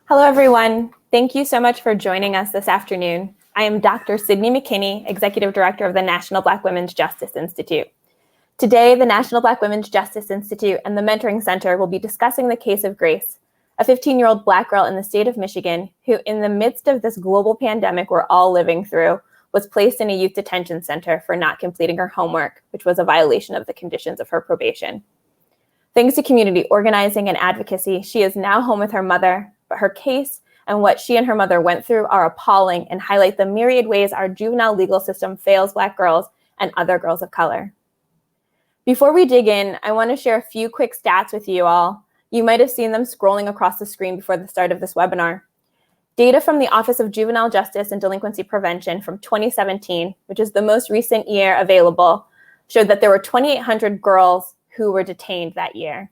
Hello, everyone. Thank you so much for joining us this afternoon. I am Dr. Sydney McKinney, Executive Director of the National Black Women's Justice Institute. Today, the National Black Women's Justice Institute and the Mentoring Center will be discussing the case of Grace, a 15-year-old Black girl in the state of Michigan who, in the midst of this global pandemic we're all living through, was placed in a youth detention center for not completing her homework, which was a violation of the conditions of her probation. Thanks to community organizing and advocacy, she is now home with her mother, but her case and what she and her mother went through are appalling and highlight the myriad ways our juvenile legal system fails Black girls and other girls of color. Before we dig in, I want to share a few quick stats with you all. You might have seen them scrolling across the screen before the start of this webinar. Data from the Office of Juvenile Justice and Delinquency Prevention from 2017, which is the most recent year available, showed that there were 2,800 girls who were detained that year,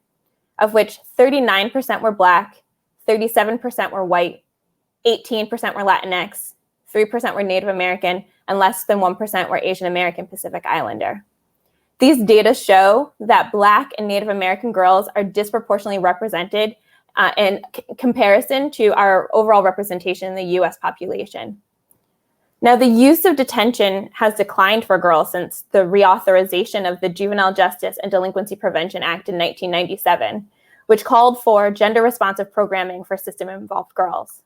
of which 39% were Black, 37% were white, 18% were Latinx, 3% were Native American, and less than 1% were Asian American Pacific Islander. These data show that Black and Native American girls are disproportionately represented in comparison to our overall representation in the US population. Now, the use of detention has declined for girls since the reauthorization of the Juvenile Justice and Delinquency Prevention Act in 1997, which called for gender-responsive programming for system-involved girls.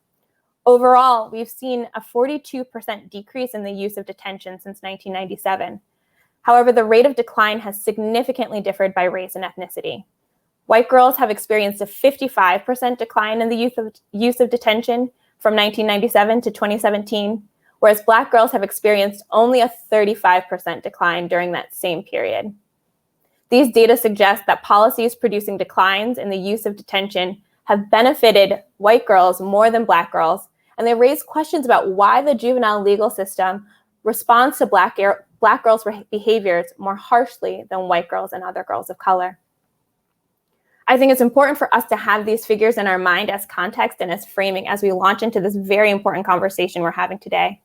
Overall, we've seen a 42% decrease in the use of detention since 1997. However, the rate of decline has significantly differed by race and ethnicity. White girls have experienced a 55% decline in the use of detention from 1997 to 2017, whereas Black girls have experienced only a 35% decline during that same period. These data suggest that policies producing declines in the use of detention have benefited white girls more than Black girls, and they raise questions about why the juvenile legal system responds to Black girls' behaviors more harshly than white girls and other girls of color. I think it's important for us to have these figures in our mind as context and as framing as we launch into this very important conversation we're having today.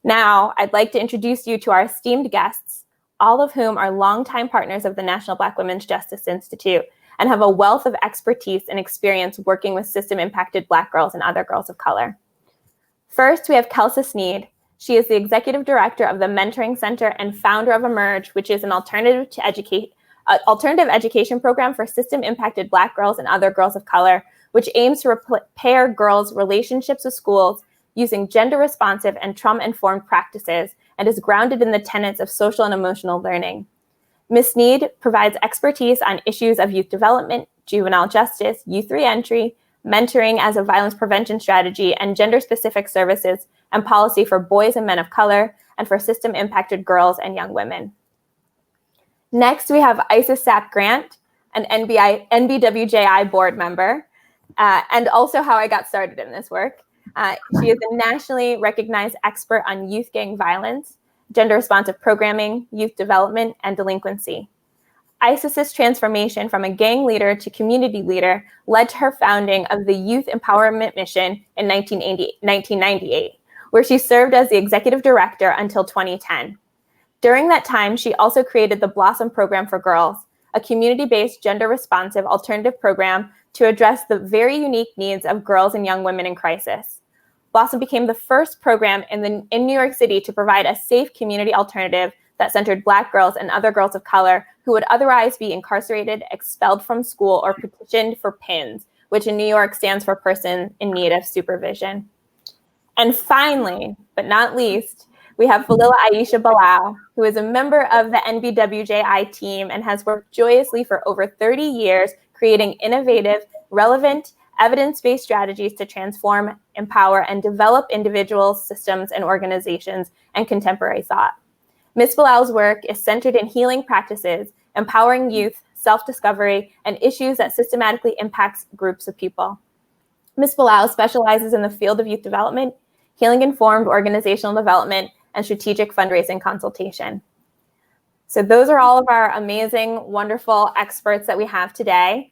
Now, I'd like to introduce you to our esteemed guests, all of whom are longtime partners of the National Black Women's Justice Institute and have a wealth of expertise and experience working with system-impacted Black girls and other girls of color. First, we have Kelsa Sneed. She is the Executive Director of the Mentoring Center and founder of Emerge, which is an alternative education program for system-impacted Black girls and other girls of color, which aims to repair girls' relationships with schools using gender-responsive and trauma-informed practices and is grounded in the tenets of social and emotional learning. Ms. Sneed provides expertise on issues of youth development, juvenile justice, youth reentry, mentoring as a violence prevention strategy, and gender-specific services and policy for boys and men of color and for system-impacted girls and young women. Next, we have Aisha Sap Grant, an NBWJI board member, and also how I got started in this work. She is a nationally recognized expert on youth gang violence, gender-responsive programming, youth development, and delinquency. Aisha's transformation from a gang leader to community leader led to her founding of the Youth Empowerment Mission in 1998, where she served as the executive director until 2010. During that time, she also created the Blossom Program for Girls, a community-based, gender-responsive alternative program to address the very unique needs of girls and young women in crisis. Blossom became the first program in New York City to provide a safe community alternative that centered Black girls and other girls of color who would otherwise be incarcerated, expelled from school, or petitioned for PINS, which in New York stands for Person in Need of Supervision. And finally, but not least, we have Felila Aisha Balao, who is a member of the NBWJI team and has worked joyously for over 30 years creating innovative, relevant, evidence-based strategies to transform, empower, and develop individuals, systems, and organizations and contemporary thought. Ms. Balao's work is centered in healing practices, empowering youth, self-discovery, and issues that systematically impacts groups of people. Ms. Balao specializes in the field of youth development, healing-informed organizational development, and strategic fundraising consultation. So those are all of our amazing, wonderful experts that we have today.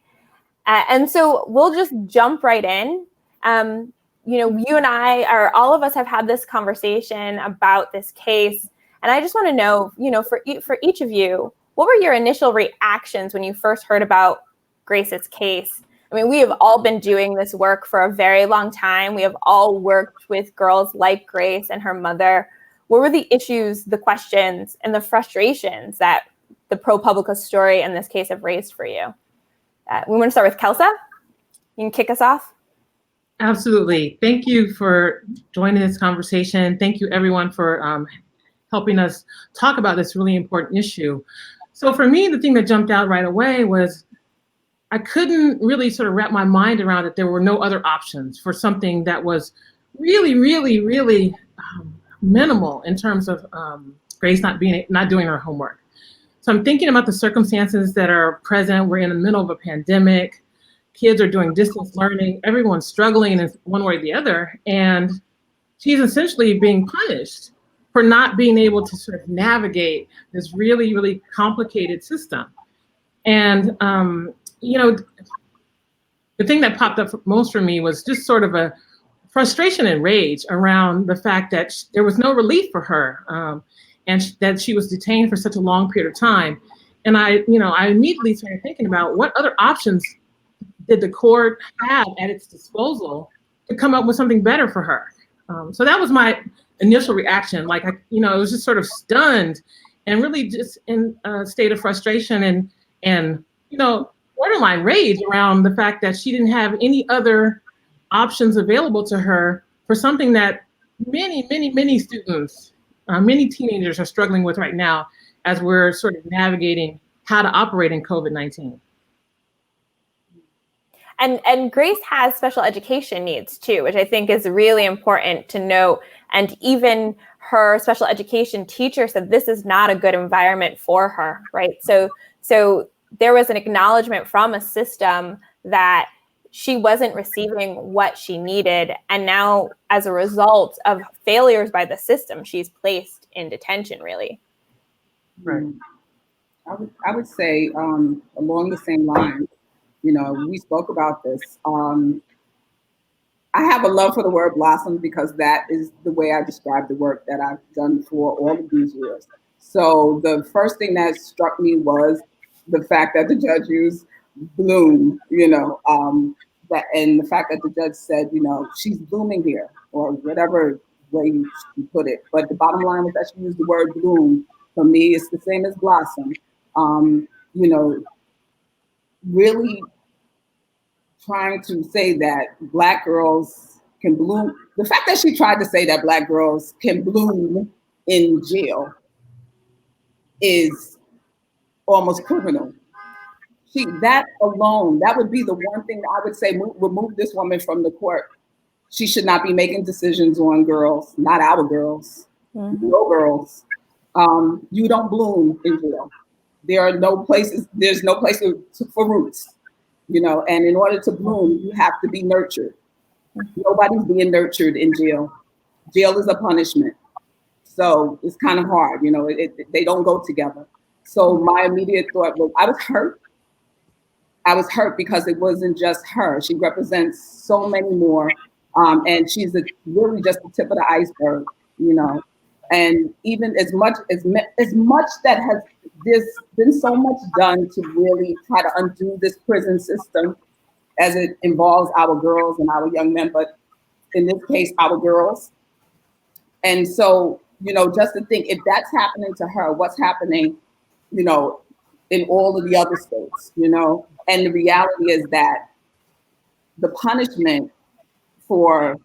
And so we'll just jump right in. You and I, or all of us, have had this conversation about this case. And I just want to know, for each of you, what were your initial reactions when you first heard about Grace's case? I mean, we have all been doing this work for a very long time. We have all worked with girls like Grace and her mother. What were the issues, the questions, and the frustrations that the ProPublica story in this case have raised for you? We want to start with Kelsa. You can kick us off. Absolutely. Thank you for joining this conversation. Thank you, everyone, for helping us talk about this really important issue. So for me, the thing that jumped out right away was I couldn't really sort of wrap my mind around it. There were no other options for something that was really, really, really minimal in terms of Grace not doing her homework. So I'm thinking about the circumstances that are present. We're in the middle of a pandemic. Kids are doing distance learning. Everyone's struggling in one way or the other. And she's essentially being punished for not being able to sort of navigate this really, really complicated system. And, the thing that popped up most for me was just sort of a frustration and rage around the fact that there was no relief for her, and that she was detained for such a long period of time. And I immediately started thinking about what other options did the court have at its disposal to come up with something better for her. So that was my initial reaction. Like, it was just sort of stunned and really just in a state of frustration and borderline rage around the fact that she didn't have any other options available to her for something that many, many, many students, many teenagers are struggling with right now as we're sort of navigating how to operate in COVID-19. And Grace has special education needs too, which I think is really important to note. And even her special education teacher said this is not a good environment for her, right? So there was an acknowledgement from a system that she wasn't receiving what she needed. And now, as a result of failures by the system, she's placed in detention, really. Right. I would say along the same lines, we spoke about this. I have a love for the word blossom because that is the way I describe the work that I've done for all of these years. So the first thing that struck me was the fact that the judge used bloom, that, and the fact that the judge said, she's blooming here, or whatever way you put it. But the bottom line is that she used the word bloom. For me, it's the same as blossom. Really trying to say that Black girls can bloom. The fact that she tried to say that Black girls can bloom in jail is almost criminal. That alone, that would be the one thing I would say, remove this woman from the court. She should not be making decisions on girls, not our girls, no girls. You don't bloom in jail. There's no place for roots, and in order to bloom, you have to be nurtured. Nobody's being nurtured in jail. Jail is a punishment. So it's kind of hard, they don't go together. So my immediate thought was, I was hurt. I was hurt because it wasn't just her. She represents so many more. And she's really just the tip of the iceberg, And even as much that there's been so much done to really try to undo this prison system as it involves our girls and our young men, but in this case, our girls. And so, just to think, if that's happening to her, what's happening, in all of the other states, and the reality is that the punishment for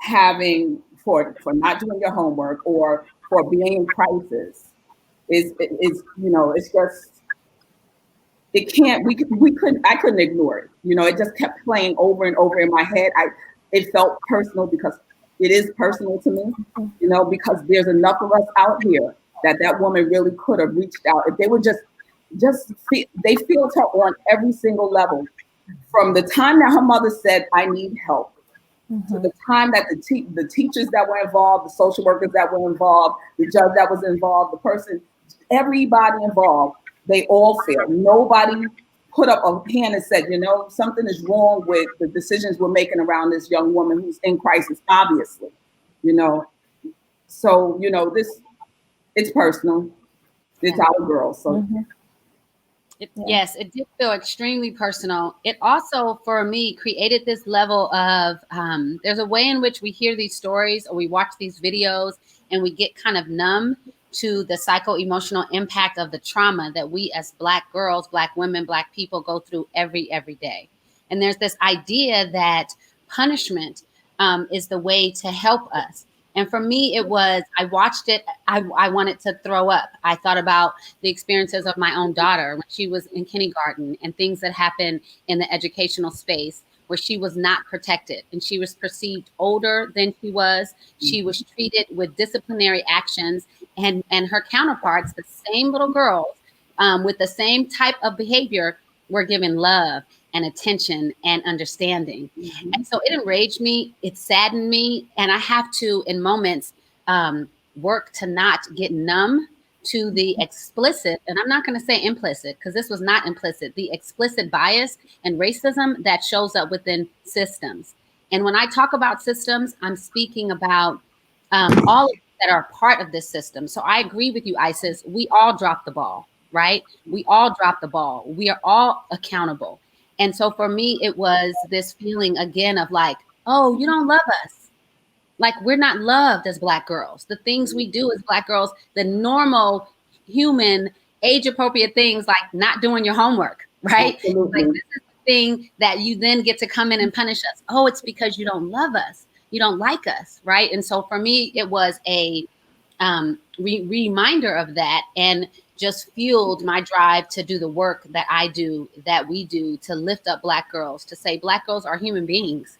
not doing your homework or for being in crisis is it's just, I couldn't ignore it. It just kept playing over and over in my head. It felt personal because it is personal to me, because there's enough of us out here that woman really could have reached out. If they would they feel her on every single level. From the time that her mother said, I need help, to the time that the teachers that were involved, the social workers that were involved, the judge that was involved, everybody involved, they all failed. Nobody put up a hand and said, something is wrong with the decisions we're making around this young woman who's in crisis, obviously, So, it's personal. It's our girls. So. Yes, it did feel extremely personal. It also, for me, created this level of there's a way in which we hear these stories or we watch these videos and we get kind of numb to the psycho-emotional impact of the trauma that we as Black girls, Black women, Black people go through every day. And there's this idea that punishment is the way to help us. And for me, it was, I watched it, I wanted to throw up. I thought about the experiences of my own daughter when she was in kindergarten and things that happened in the educational space where she was not protected and she was perceived older than she was. She was treated with disciplinary actions, and her counterparts, the same little girls with the same type of behavior, were given love and attention and understanding. Mm-hmm. And so it enraged me, it saddened me, and I have to, in moments, work to not get numb to the explicit, and I'm not going to say implicit because this was not implicit, the explicit bias and racism that shows up within systems. And when I talk about systems, I'm speaking about all that are part of this system. So I agree with you, Isis. We all drop the ball, right? We all drop the ball. We are all accountable. And so for me, it was this feeling again of like, oh, you don't love us. Like, we're not loved as Black girls. The things we do as Black girls, the normal human age appropriate things like not doing your homework, right? Absolutely. Like, this is the thing that you then get to come in and punish us. Oh, it's because you don't love us. You don't like us, right? And so for me, it was a reminder of that, and just fueled my drive to do the work that I do, that we do, to lift up Black girls, to say Black girls are human beings.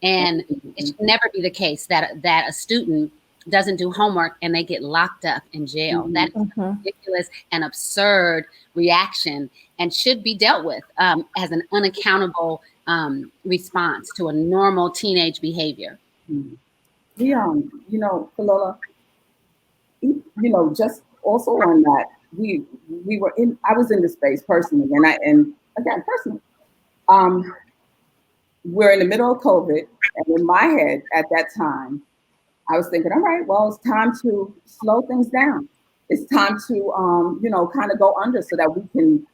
And it should never be the case that a student doesn't do homework and they get locked up in jail. Mm-hmm. That is a ridiculous and absurd reaction and should be dealt with as an unaccountable response to a normal teenage behavior. Mm-hmm. Felila, just also on that, I was in the space personally, and again, personally, we're in the middle of COVID, and in my head at that time, I was thinking, all right, well, it's time to slow things down. It's time to, kind of go under so that we can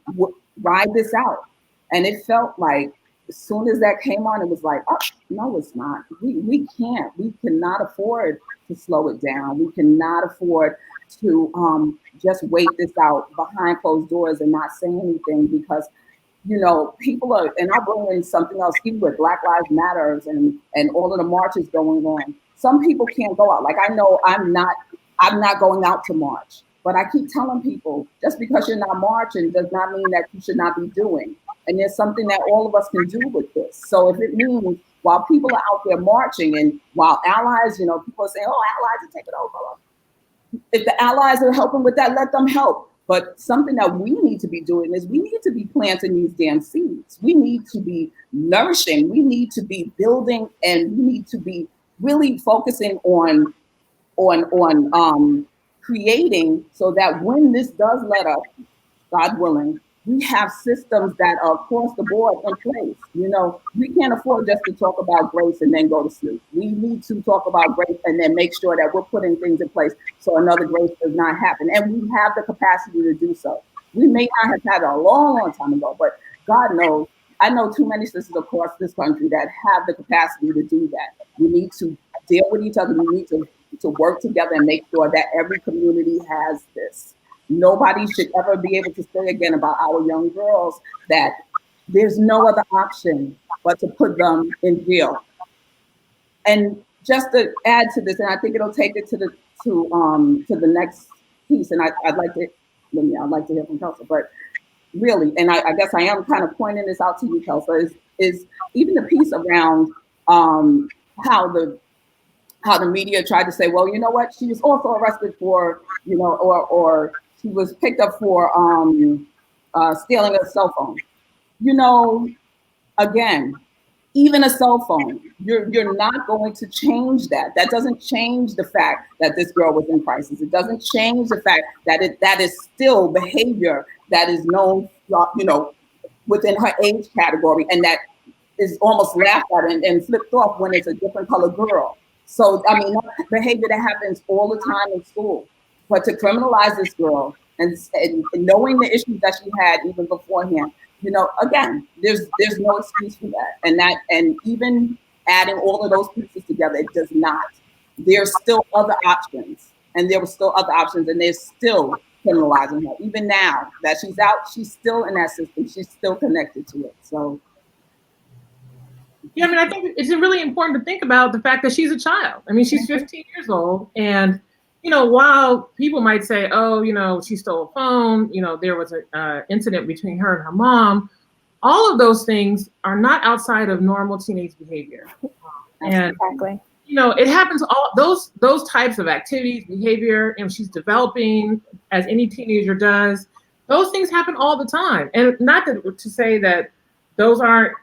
ride this out. And it felt like as soon as that came on, it was like, oh, no, it's not. We can't. We cannot afford to slow it down. We cannot afford to just wait this out behind closed doors and not say anything, because people are, and I'll bring in something else, even with Black Lives Matters and all of the marches going on. Some people can't go out. Like, I know I'm not going out to march, but I keep telling people, just because you're not marching does not mean that you should not be doing. And there's something that all of us can do with this. So if it means while people are out there marching and while allies, people are saying, oh, allies are taking over. If the allies are helping with that, let them help. But something that we need to be doing is we need to be planting these damn seeds. We need to be nourishing. We need to be building, and we need to be really focusing on creating so that when this does let up, God willing, we have systems that are across the board in place. We can't afford just to talk about grace and then go to sleep. We need to talk about grace and then make sure that we're putting things in place so another grace does not happen. And we have the capacity to do so. We may not have had it a long, long time ago, but God knows, I know too many sisters across this country that have the capacity to do that. We need to deal with each other. We need to work together and make sure that every community has this. Nobody should ever be able to say again about our young girls that there's no other option but to put them in jail. And just to add to this, and I think it'll take it to the next piece. And I'd like to hear from Kelsa, but really, and I guess I am kind of pointing this out to you, Kelsa, is even the piece around how the media tried to say, well, you know what, she was also arrested for, or she was picked up for stealing a cell phone. Again, even a cell phone, you're not going to change that. That doesn't change the fact that this girl was in crisis. It doesn't change the fact that that is still behavior that is known, within her age category, and that is almost laughed at and flipped off when it's a different color girl. So, that's behavior that happens all the time in school. But to criminalize this girl and knowing the issues that she had even beforehand, you know, again, there's no excuse for that. And even adding all of those pieces together, it does not. There's still other options, and there were still other options, and they're still criminalizing her. Even now that she's out, she's still in that system. She's still connected to it. So. Yeah, I mean, I think it's really important to think about the fact that she's a child. I mean, she's 15 years old. And, you know, while people might say, oh, you know, she stole a phone, you know, there was an incident between her and her mom, all of those things are not outside of normal teenage behavior. And, exactly. You know, it happens all those types of activities, behavior, and she's developing as any teenager does. Those things happen all the time. And not to say that those aren't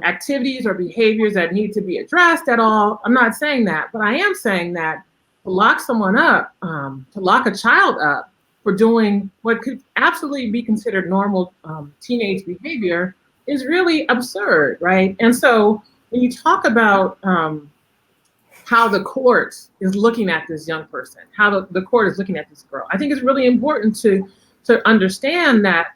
activities or behaviors that need to be addressed at all. I'm not saying that, but I am saying that to lock someone up, to lock a child up for doing what could absolutely be considered normal teenage behavior is really absurd, right? And so when you talk about how the court is looking at this young person, how the court is looking at this girl, I think it's really important to understand that,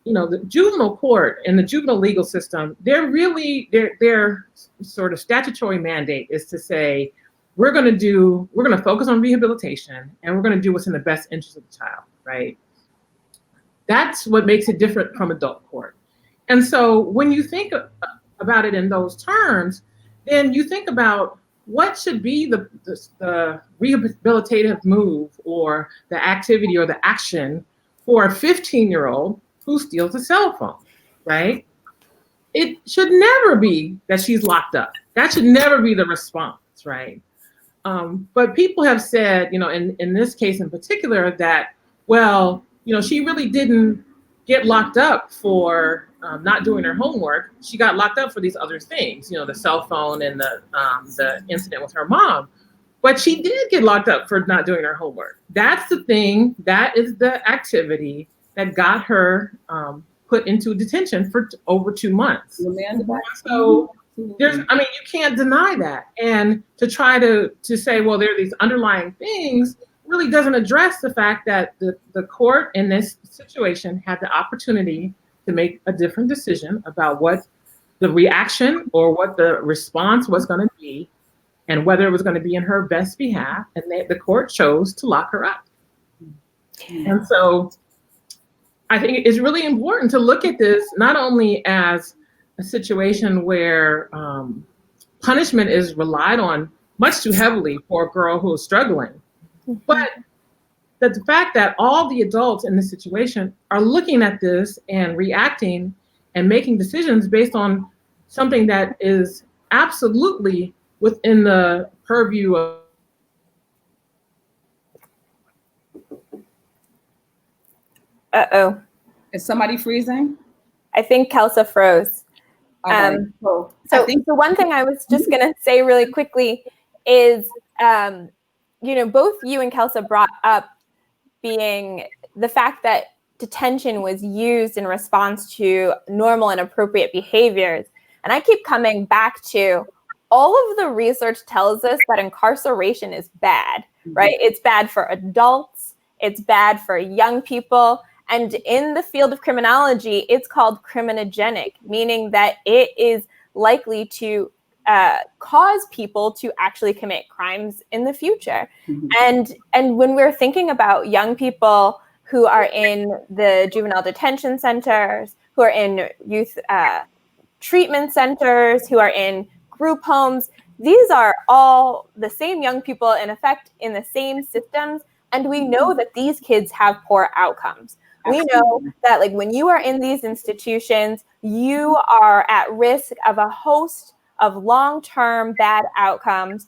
you know, the juvenile court and the juvenile legal system, their sort of statutory mandate is to say, we're going to focus on rehabilitation, and we're going to do what's in the best interest of the child, right? That's what makes it different from adult court. And so when you think about it in those terms, then you think about what should be the rehabilitative move or the activity or the action for a 15-year-old who steals a cell phone, right? It should never be that she's locked up. That should never be the response, right? But people have said, you know, in this case in particular, that, well, you know, she really didn't get locked up for not doing her homework. She got locked up for these other things, you know, the cell phone and the incident with her mom. But she did get locked up for not doing her homework. That's the thing. That is the activity that got her put into detention for over 2 months. So you can't deny that. And to try to say, well, there are these underlying things really doesn't address the fact that the court in this situation had the opportunity to make a different decision about what the reaction or what the response was going to be and whether it was going to be in her best behalf. And the court chose to lock her up. And so I think it's really important to look at this not only as a situation where punishment is relied on much too heavily for a girl who is struggling, but that the fact that all the adults in this situation are looking at this and reacting and making decisions based on something that is absolutely within the purview of. Uh-oh. Is somebody freezing? I think Kelsa froze. So one thing I was just going to say really quickly is, you know, both you and Kelsa brought up being the fact that detention was used in response to normal and appropriate behaviors. And I keep coming back to all of the research tells us that incarceration is bad, right? It's bad for adults. It's bad for young people. And in the field of criminology, it's called criminogenic, meaning that it is likely to cause people to actually commit crimes in the future. And when we're thinking about young people who are in the juvenile detention centers, who are in youth treatment centers, who are in group homes, these are all the same young people in effect in the same systems. And we know that these kids have poor outcomes. We know that, like, when you are in these institutions, you are at risk of a host of long-term bad outcomes,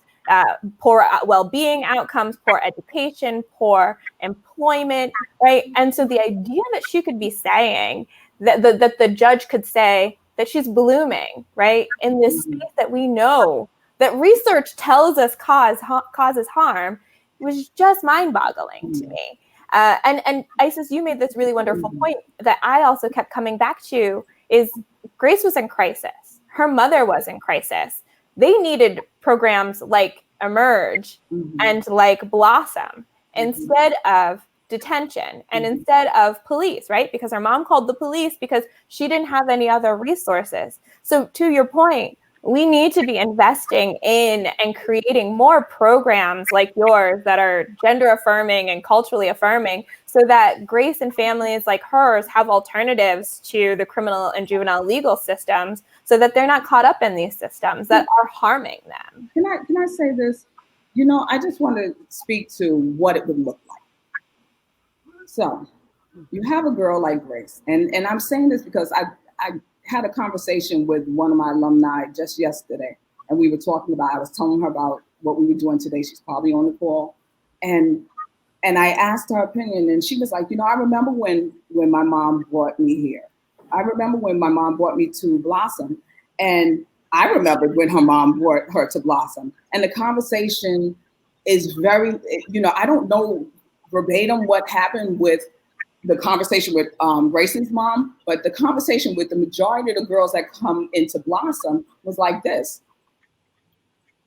poor well-being outcomes, poor education, poor employment, right? And so the idea that she could be saying that the judge could say that she's blooming, right, in this space that we know that research tells us causes harm was just mind-boggling to me. And Isis, you made this really wonderful point that I also kept coming back to is Grace was in crisis. Her mother was in crisis. They needed programs like Emerge and like Blossom instead of detention and instead of police, right? Because her mom called the police because she didn't have any other resources. So to your point, we need to be investing in and creating more programs like yours that are gender affirming and culturally affirming so that Grace and families like hers have alternatives to the criminal and juvenile legal systems so that they're not caught up in these systems that are harming them. Can I say this? You know, I just want to speak to what it would look like. So you have a girl like Grace, and I'm saying this because I had a conversation with one of my alumni just yesterday, and we were talking about, I was telling her about what we were doing today. She's probably on the call. And I asked her opinion, and she was like, you know, I remember when my mom brought me here. I remember when my mom brought me to Blossom, and I remembered when her mom brought her to Blossom. And the conversation is very, you know, I don't know verbatim what happened with the conversation with Grace's mom, but the conversation with the majority of the girls that come into Blossom was like this.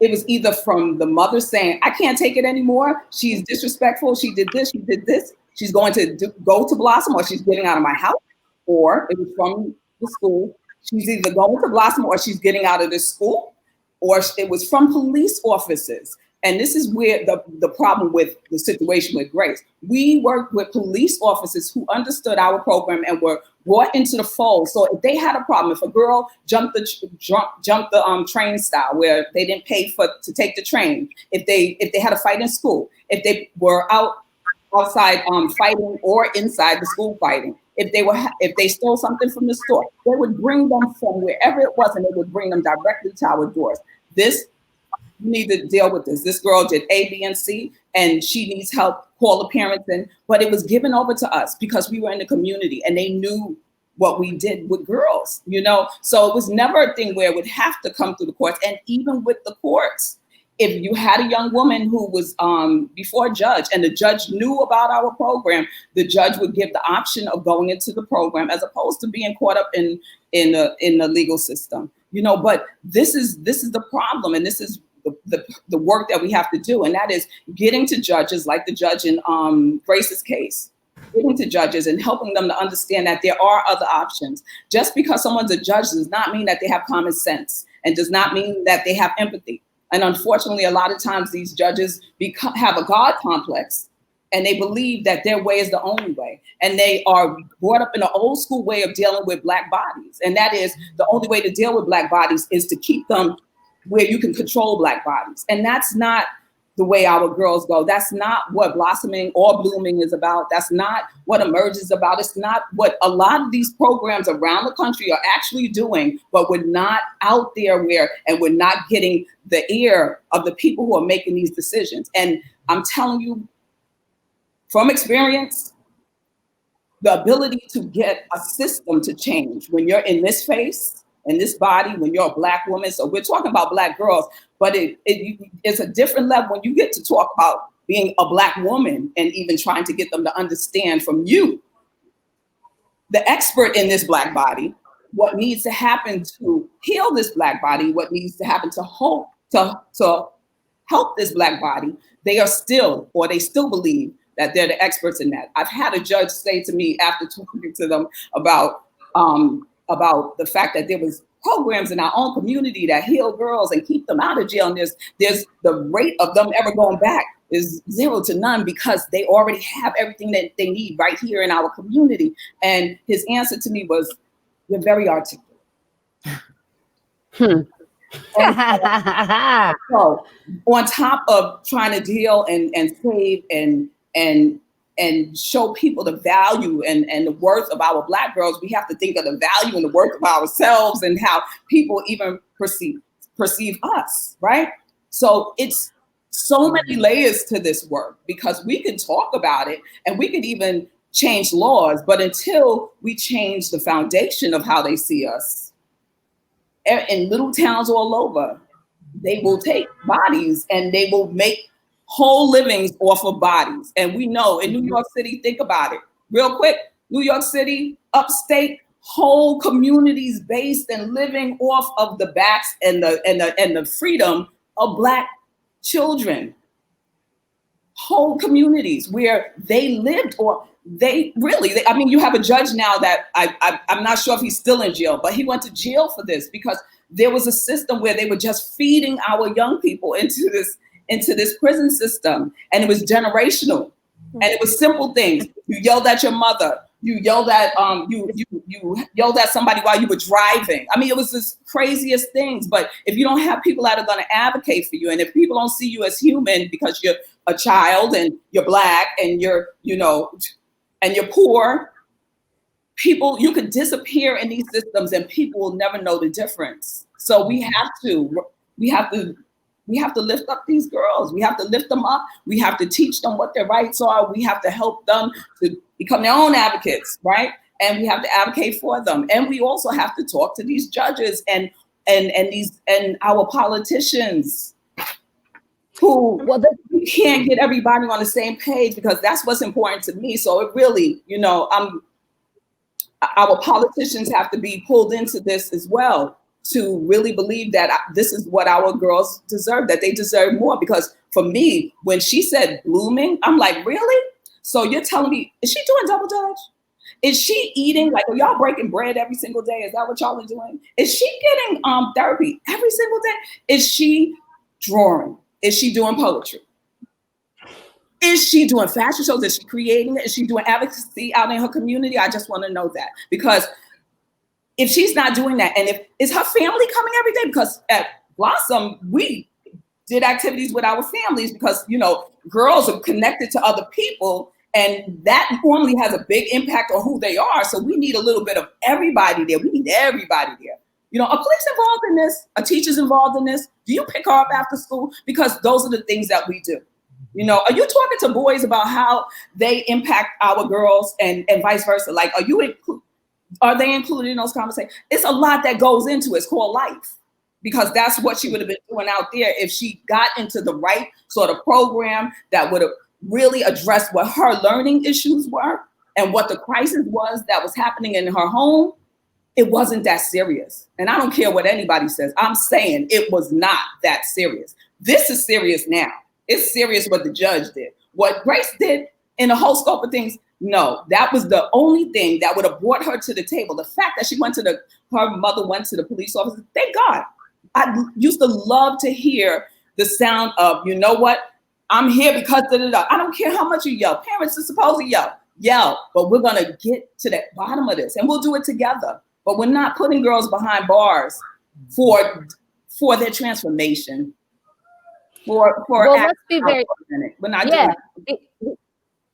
It was either from the mother saying, I can't take it anymore. She's disrespectful. She did this. She did this. She's going to go to Blossom, or she's getting out of my house. Or it was from the school. She's either going to Blossom or she's getting out of this school. Or it was from police officers. And this is where the problem with the situation with Grace. We worked with police officers who understood our program and were brought into the fold. So if they had a problem, if a girl jumped the train style where they didn't pay to take the train, if they had a fight in school, if they were outside fighting or inside the school fighting, if they stole something from the store, they would bring them from wherever it was, and they would bring them directly to our doors. You need to deal with this. This girl did A, B, and C, and she needs help. Call the parents in. But it was given over to us because we were in the community and they knew what we did with girls, you know? So it was never a thing where it would have to come through the courts. And even with the courts, if you had a young woman who was before a judge and the judge knew about our program, the judge would give the option of going into the program as opposed to being caught up in the legal system, you know? But this is the problem, and this is the work that we have to do, and that is getting to judges like the judge in Grace's case, getting to judges and helping them to understand that there are other options. Just because someone's a judge does not mean that they have common sense and does not mean that they have empathy. And unfortunately, a lot of times these judges have a God complex and they believe that their way is the only way. And they are brought up in an old school way of dealing with Black bodies. And that is the only way to deal with Black bodies is to keep them where you can control Black bodies. And that's not the way our girls go. That's not what blossoming or blooming is about. That's not what Emerge is about. It's not what a lot of these programs around the country are actually doing, but we're not out there and we're not getting the ear of the people who are making these decisions. And I'm telling you from experience, the ability to get a system to change when you're in this face, in this body, when you're a Black woman. So we're talking about Black girls, but it's a different level when you get to talk about being a Black woman and even trying to get them to understand from you, the expert in this Black body, what needs to happen to heal this Black body, what needs to happen to help this Black body. They still believe that they're the experts in that. I've had a judge say to me after talking to them about the fact that there was programs in our own community that heal girls and keep them out of jail. And there's the rate of them ever going back is 0 to none because they already have everything that they need right here in our community. And his answer to me was, you're very articulate. So on top of trying to deal and save and show people the value and the worth of our Black girls, we have to think of the value and the worth of ourselves and how people even perceive us, right? So it's so many layers to this work because we can talk about it and we could even change laws, but until we change the foundation of how they see us, in little towns all over, they will take bodies and they will make whole livings off of bodies. And we know in New York City, think about it real quick, New York City, upstate, whole communities based and living off of the backs and the freedom of Black children. whole communities where they lived, or I mean, you have a judge now that I'm not sure if he's still in jail, but he went to jail for this because there was a system where they were just feeding our young people into this prison system, and it was generational, and it was simple things. You yelled at your mother. You yelled at you yelled at somebody while you were driving. I mean, it was the craziest things. But if you don't have people that are going to advocate for you, and if people don't see you as human because you're a child and you're Black and you're and you're poor, you could disappear in these systems and people will never know the difference. So we have to lift up these girls. We have to lift them up. We have to teach them what their rights are. We have to help them to become their own advocates, right? And we have to advocate for them. And we also have to talk to these judges and our politicians who we can't get everybody on the same page, because that's what's important to me. So it really, our politicians have to be pulled into this as well, to really believe that this is what our girls deserve, that they deserve more. Because for me, when she said blooming, I'm like, really? So you're telling me, is she doing double dutch? Is she eating, like, are y'all breaking bread every single day? Is that what y'all are doing? Is she getting therapy every single day? Is she drawing? Is she doing poetry? Is she doing fashion shows? Is she creating it? Is she doing advocacy out in her community? I just want to know that, because if she's not doing that, and is her family coming every day? Because at Blossom, we did activities with our families because, girls are connected to other people, and that normally has a big impact on who they are. So we need a little bit of everybody there. We need everybody there. Are police involved in this? Are teachers involved in this? Do you pick her up after school? Because those are the things that we do. Are you talking to boys about how they impact our girls and vice versa? Like, are they included in those conversations? It's a lot that goes into it. It's called life, because that's what she would have been doing out there if she got into the right sort of program that would have really addressed what her learning issues were and what the crisis was that was happening in her home. It wasn't that serious. And I don't care what anybody says. I'm saying it was not that serious. This is serious now. It's serious what the judge did. What Grace did in the whole scope of things, no, that was the only thing that would have brought her to the table. The fact that her mother went to the police officer, thank God. I used to love to hear the sound of, you know what, I'm here because da-da-da. I don't care how much you yell. Parents are supposed to yell, but we're gonna get to the bottom of this and we'll do it together. But we're not putting girls behind bars for their transformation. Let's be very, we're not doing it.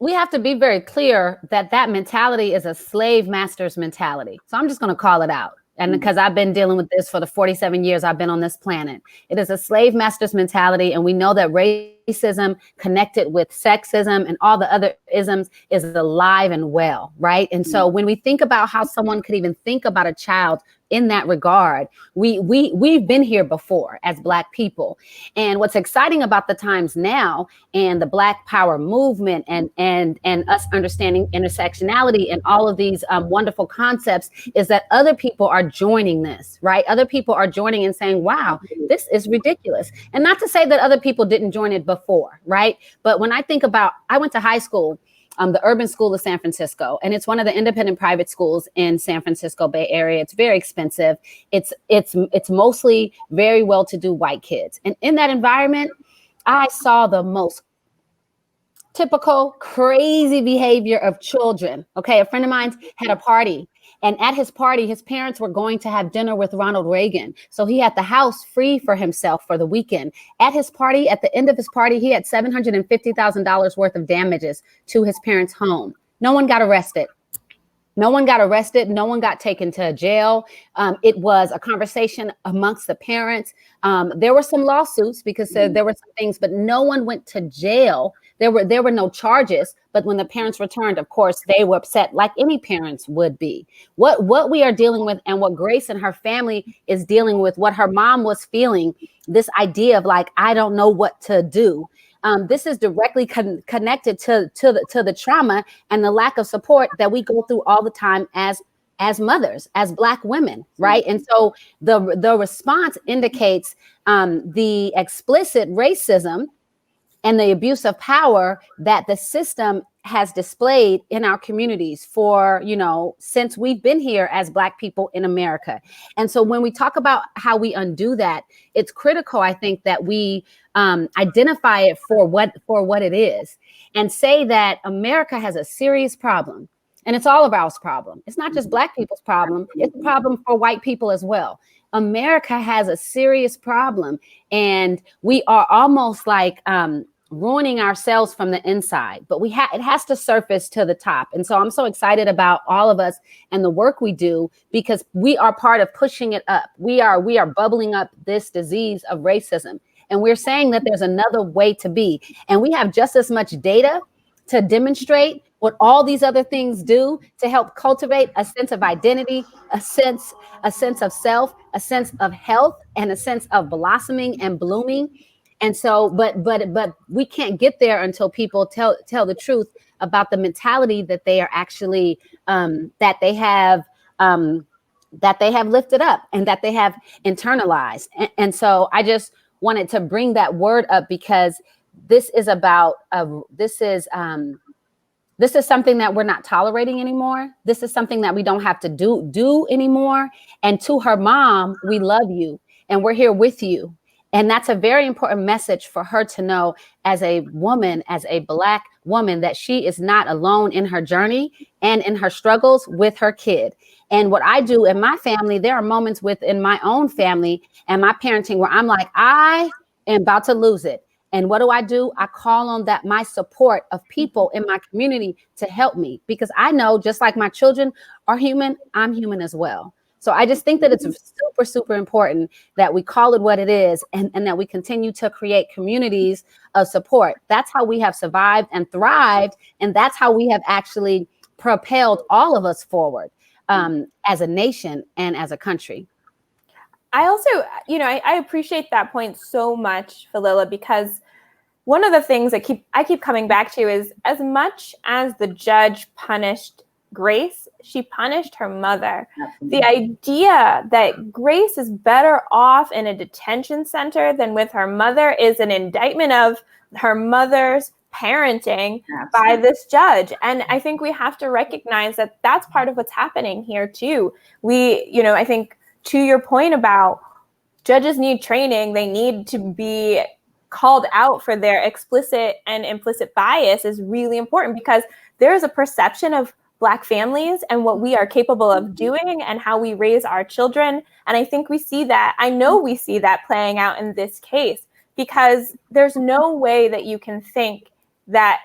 We have to be very clear that mentality is a slave master's mentality. So I'm just going to call it out. And because I've been dealing with this for the 47 years I've been on this planet, it is a slave master's mentality. And we know that racism connected with sexism and all the other isms is alive and well, right? And so when we think about how someone could even think about a child in that regard, we've been here before as Black people. And what's exciting about the times now and the Black Power movement and us understanding intersectionality and all of these wonderful concepts is that other people are joining this, right? Other people are joining and saying, wow, this is ridiculous. And not to say that other people didn't join it before, right? But when I think about, I went to high school, the Urban School of San Francisco, and it's one of the independent private schools in San Francisco Bay Area. It's very expensive. It's mostly very well-to-do white kids. And in that environment, I saw the most typical crazy behavior of children. Okay, a friend of mine had a party, and at his party, his parents were going to have dinner with Ronald Reagan. So he had the house free for himself for the weekend. At his party, at the end of his party, he had $750,000 worth of damages to his parents' home. No one got arrested. No one got arrested. No one got taken to jail. It was a conversation amongst the parents. There were some lawsuits because there were some things, but no one went to jail. There were no charges. But when the parents returned, of course, they were upset, like any parents would be. What we are dealing with, and what Grace and her family is dealing with, what her mom was feeling, this idea of like, I don't know what to do. This is directly connected to the trauma and the lack of support that we go through all the time as mothers, as Black women, right? And so the response indicates the explicit racism and the abuse of power that the system has displayed in our communities for, since we've been here as Black people in America. And so when we talk about how we undo that, it's critical, I think, that we identify it for what it is and say that America has a serious problem. And it's all of our problem. It's not just Black people's problem. It's a problem for white people as well. America has a serious problem, and we are almost like ruining ourselves from the inside, but it has to surface to the top. And so I'm so excited about all of us and the work we do, because we are part of pushing it up. We are bubbling up this disease of racism. And we're saying that there's another way to be. And we have just as much data to demonstrate what all these other things do to help cultivate a sense of identity, a sense of self, a sense of health, and a sense of blossoming and blooming. And so, but we can't get there until people tell the truth about the mentality that they are actually that they have lifted up and that they have internalized. And so I just wanted to bring that word up, because this is about this is something that we're not tolerating anymore. This is something that we don't have to do anymore. And to her mom, we love you and we're here with you. And that's a very important message for her to know as a woman, as a Black woman, that she is not alone in her journey and in her struggles with her kid. And what I do in my family, there are moments within my own family and my parenting where I'm like, I am about to lose it. And what do? I call on my support of people in my community to help me, because I know, just like my children are human, I'm human as well. So I just think that it's super, super important that we call it what it is, and that we continue to create communities of support. That's how we have survived and thrived. And that's how we have actually propelled all of us forward as a nation and as a country. I also, I appreciate that point so much, Felila, because one of the things that I keep coming back to is, as much as the judge punished Grace, she punished her mother. Absolutely. The idea that Grace is better off in a detention center than with her mother is an indictment of her mother's parenting by this judge. And I think we have to recognize that that's part of what's happening here too. I think, to your point about judges need training, they need to be called out for their explicit and implicit bias, is really important, because there is a perception of Black families and what we are capable of doing and how we raise our children. And I think we see that. I know we see that playing out in this case, because there's no way that you can think that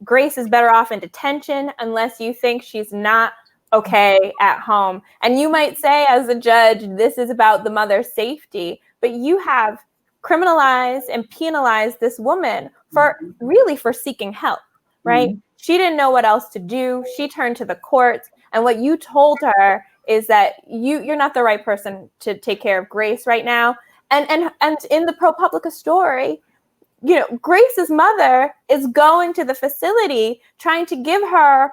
Grace is better off in detention unless you think she's not okay at home. And you might say, as a judge, this is about the mother's safety, but you have criminalized and penalized this woman for seeking help, right? Mm-hmm. She didn't know what else to do. She turned to the courts. And what you told her is that you're not the right person to take care of Grace right now. And in the ProPublica story, Grace's mother is going to the facility trying to give her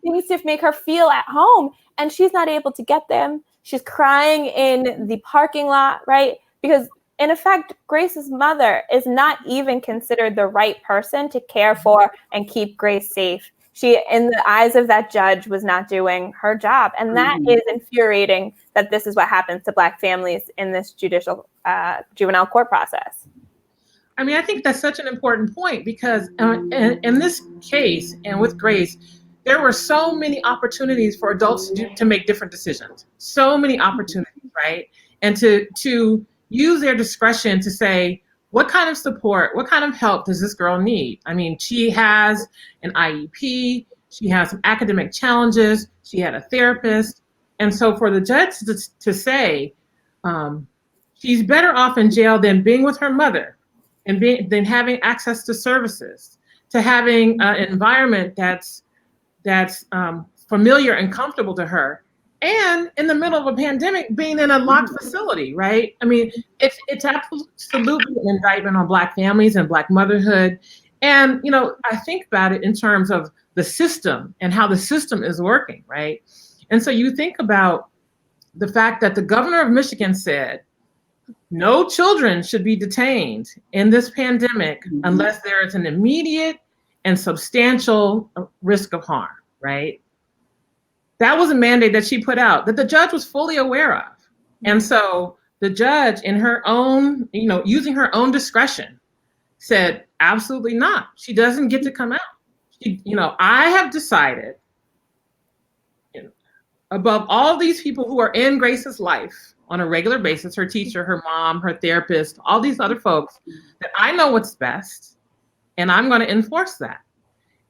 things to make her feel at home. And she's not able to get them. She's crying in the parking lot, right? Because in effect, Grace's mother is not even considered the right person to care for and keep Grace safe. She, in the eyes of that judge, was not doing her job. And that is infuriating, that this is what happens to Black families in this juvenile court process. I mean, I think that's such an important point, because in this case and with Grace, there were so many opportunities for adults to make different decisions. So many opportunities, right? And to use their discretion to say, what kind of support, what kind of help does this girl need? I mean, she has an IEP, she has some academic challenges, she had a therapist. And so for the judge to say, she's better off in jail than being with her mother, and than having access to services, to having an environment that's familiar and comfortable to her, and in the middle of a pandemic, being in a locked facility, right? I mean, it's absolutely an indictment on Black families and Black motherhood. And, I think about it in terms of the system and how the system is working, right? And so you think about the fact that the governor of Michigan said, no children should be detained in this pandemic unless there is an immediate and substantial risk of harm, right? That was a mandate that she put out that the judge was fully aware of. And so the judge, in her own, using her own discretion, said, absolutely not. She doesn't get to come out. I have decided, above all these people who are in Grace's life on a regular basis, her teacher, her mom, her therapist, all these other folks, that I know what's best, and I'm going to enforce that.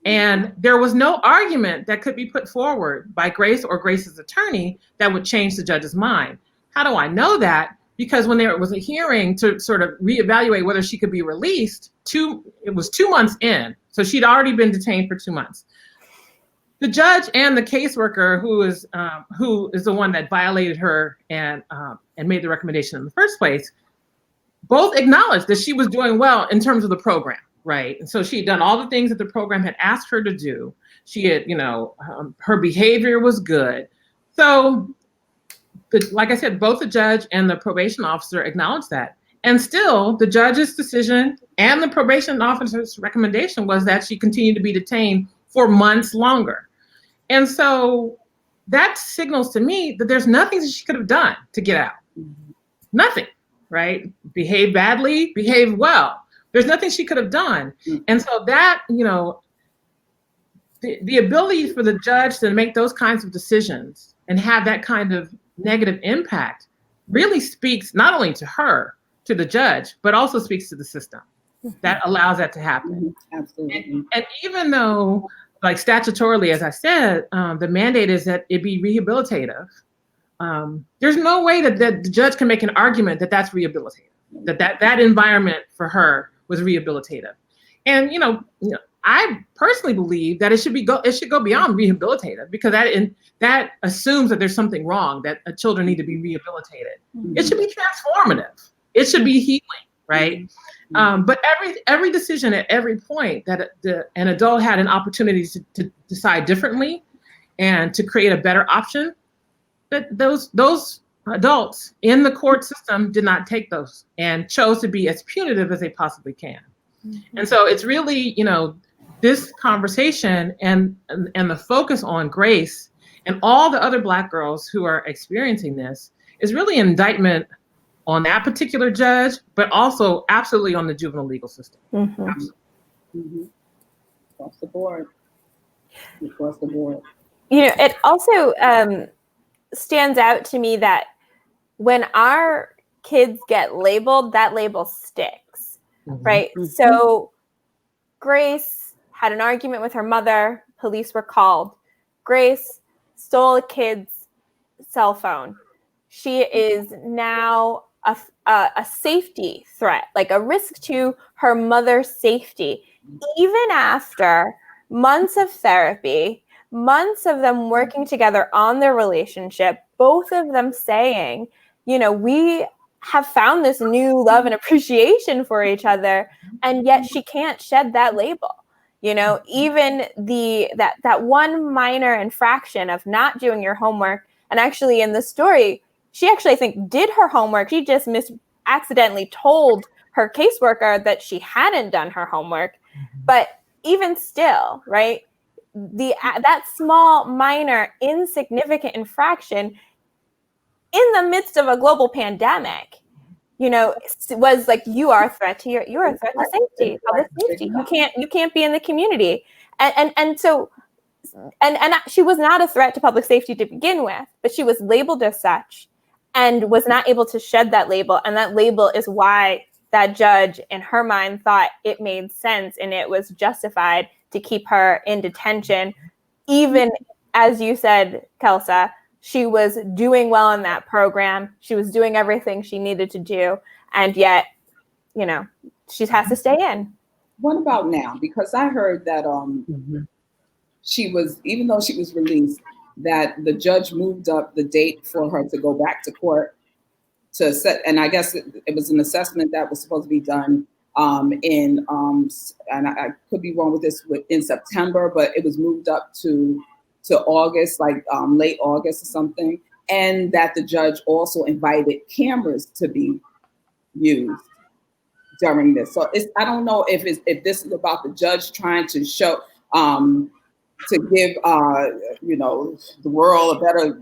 And there was no argument that could be put forward by Grace or Grace's attorney that would change the judge's mind. How do I know that? Because when there was a hearing to sort of reevaluate whether she could be released, it was 2 months in. So she'd already been detained for 2 months. The judge and the caseworker, who is the one that violated her and made the recommendation in the first place, both acknowledged that she was doing well in terms of the program, right? And so she had done all the things that the program had asked her to do. She had, her behavior was good. So, like I said, both the judge and the probation officer acknowledged that. And still, the judge's decision and the probation officer's recommendation was that she continued to be detained for months longer. And so that signals to me that there's nothing that she could have done to get out. Nothing, right? Behave badly, behave well. There's nothing she could have done. And so that, the ability for the judge to make those kinds of decisions and have that kind of negative impact really speaks not only to her, to the judge, but also speaks to the system that allows that to happen. Absolutely. And even though, like statutorily, as I said, the mandate is that it be rehabilitative, there's no way that the judge can make an argument that that's rehabilitative, that environment for her was rehabilitative. And I personally believe that it should go beyond rehabilitative, because that assumes that there's something wrong, that children need to be rehabilitated. It should be transformative. It should be healing, right? But every decision at every point that an adult had an opportunity to decide differently and to create a better option, that those adults in the court system did not take those and chose to be as punitive as they possibly can. And so it's really, this conversation and the focus on Grace and all the other Black girls who are experiencing this is really an indictment on that particular judge, but also absolutely on the juvenile legal system. Across the board. Across the board. It also stands out to me that when our kids get labeled, that label sticks, right? So Grace had an argument with her mother. Police were called. Grace stole a kid's cell phone. She is now a safety threat, like a risk to her mother's safety, even after months of therapy, months of them working together on their relationship, both of them saying, we have found this new love and appreciation for each other, and yet she can't shed that label. Even that one minor infraction of not doing your homework, and actually in the story, she actually, I think, did her homework. She just accidentally told her caseworker that she hadn't done her homework. But even still, right, that small, minor, insignificant infraction in the midst of a global pandemic, was like, you are a threat to you're a threat to safety, public safety. You can't be in the community, and so she was not a threat to public safety to begin with, but she was labeled as such, and was not able to shed that label. And that label is why that judge, in her mind, thought it made sense and it was justified to keep her in detention. Even, as you said, Kelsa, she was doing well in that program. She was doing everything she needed to do. And yet, she has to stay in. What about now? Because I heard that she was, even though she was released, that the judge moved up the date for her to go back to court to set, and I guess it was an assessment that was supposed to be done and I could be wrong with this, in September, but it was moved up to August, like late August or something, and that the judge also invited cameras to be used during this. So I don't know if this is about the judge trying to show to give the world a better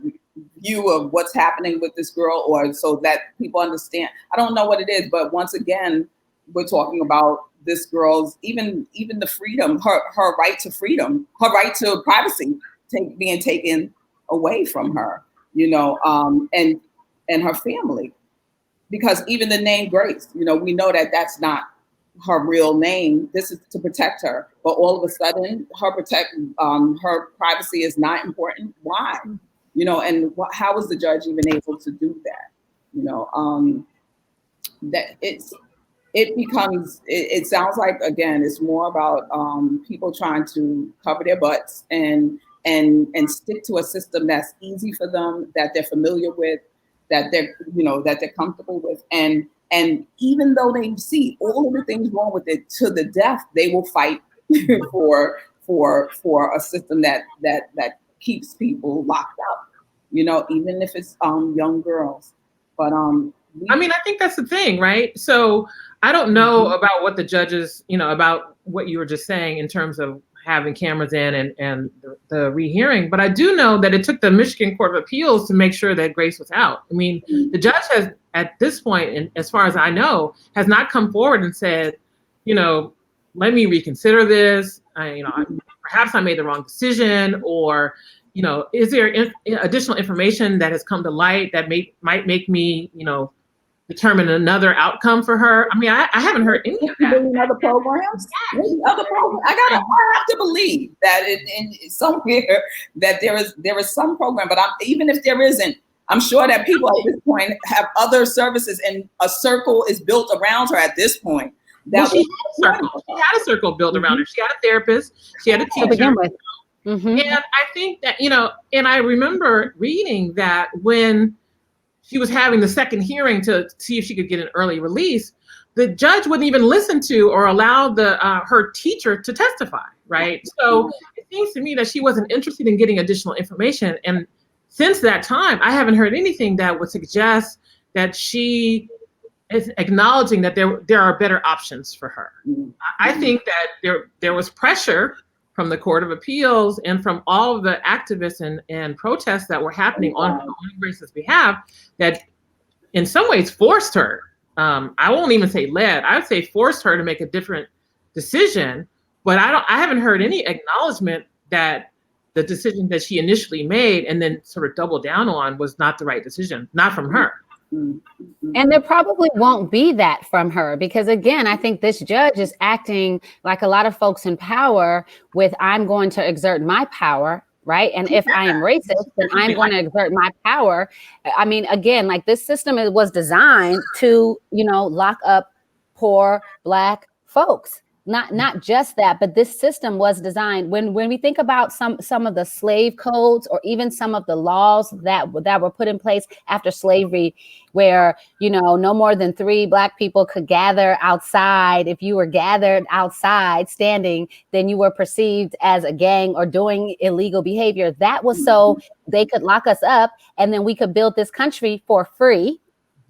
view of what's happening with this girl, or so that people understand. I don't know what it is, but once again, we're talking about this girl's even the freedom, her right to freedom, her right to privacy being taken away from her, and her family. Because even the name Grace, we know that that's not her real name. This is to protect her, but all of a sudden, her privacy is not important. Why? And how was the judge even able to do that? That it sounds like, again, it's more about people trying to cover their butts and stick to a system that's easy for them, that they're familiar with, that they're comfortable with, and even though they see all of the things wrong with it to the death, they will fight for a system that keeps people locked up, even if it's young girls. But I think that's the thing, right? So I don't know about what the judges, about what you were just saying in terms of having cameras in and the rehearing, but I do know that it took the Michigan Court of Appeals to make sure that Grace was out. The judge has, at this point, and as far as I know, has not come forward and said, let me reconsider this. Perhaps I made the wrong decision, or, is there additional information that has come to light that might make me, determine another outcome for her? I haven't heard any of that. Other programs? I have to believe that in somewhere that there is some program, but even if there isn't, I'm sure that people at this point have other services, and a circle is built around her at this point. She had a circle built around her. She had a therapist. She had a teacher. To begin with. And I think that, and I remember reading that when she was having the second hearing to see if she could get an early release, the judge wouldn't even listen to or allow her teacher to testify, right? So it seems to me that she wasn't interested in getting additional information. And since that time, I haven't heard anything that would suggest that she is acknowledging that there are better options for her. I think that there was pressure from the Court of Appeals and from all of the activists and protests that were happening on Grace's behalf that in some ways forced her, I won't even say led, I would say forced her to make a different decision, but I haven't heard any acknowledgement that the decision that she initially made and then sort of doubled down on was not the right decision, not from her. And there probably won't be that from her, because again, I think this judge is acting like a lot of folks in power with, I'm going to exert my power, right? And if I am racist, then I'm going to exert my power. Again, like this system was designed to, lock up poor Black folks. Not just that, but this system was designed when we think about some of the slave codes, or even some of the laws that were put in place after slavery, where no more than 3 Black people could gather outside. If you were gathered outside standing, then you were perceived as a gang or doing illegal behavior. That was so they could lock us up, and then we could build this country for free.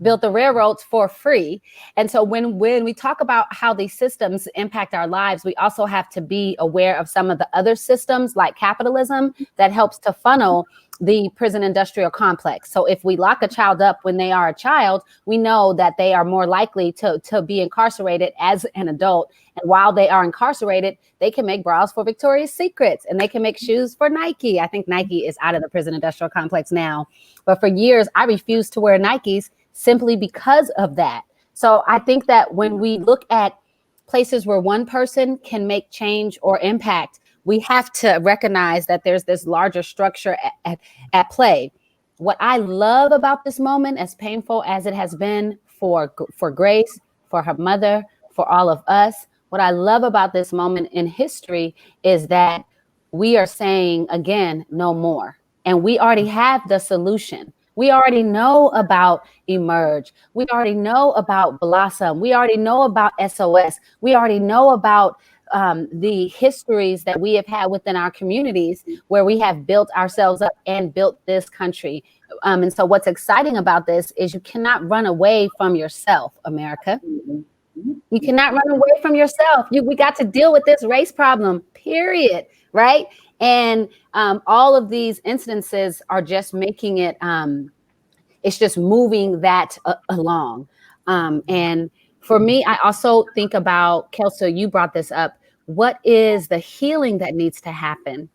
Built the railroads for free. And so when we talk about how these systems impact our lives, we also have to be aware of some of the other systems like capitalism that helps to funnel the prison industrial complex. So if we lock a child up when they are a child, we know that they are more likely to be incarcerated as an adult. And while they are incarcerated, they can make bras for Victoria's Secrets, and they can make shoes for Nike. I think Nike is out of the prison industrial complex now. But for years, I refused to wear Nikes simply because of that. So I think that when we look at places where one person can make change or impact, we have to recognize that there's this larger structure at play. What I love about this moment, as painful as it has been for Grace, for her mother, for all of us, what I love about this moment in history is that we are saying, again, no more. And we already have the solution. We already know about Emerge. We already know about Blossom. We already know about SOS. We already know about the histories that we have had within our communities where we have built ourselves up and built this country. And so what's exciting about this is you cannot run away from yourself, America. You cannot run away from yourself. We got to deal with this race problem, period, right? And all of these incidences are just making it, it's just moving that along. And for me, I also think about, Kelso, you brought this up, what is the healing that needs to happen?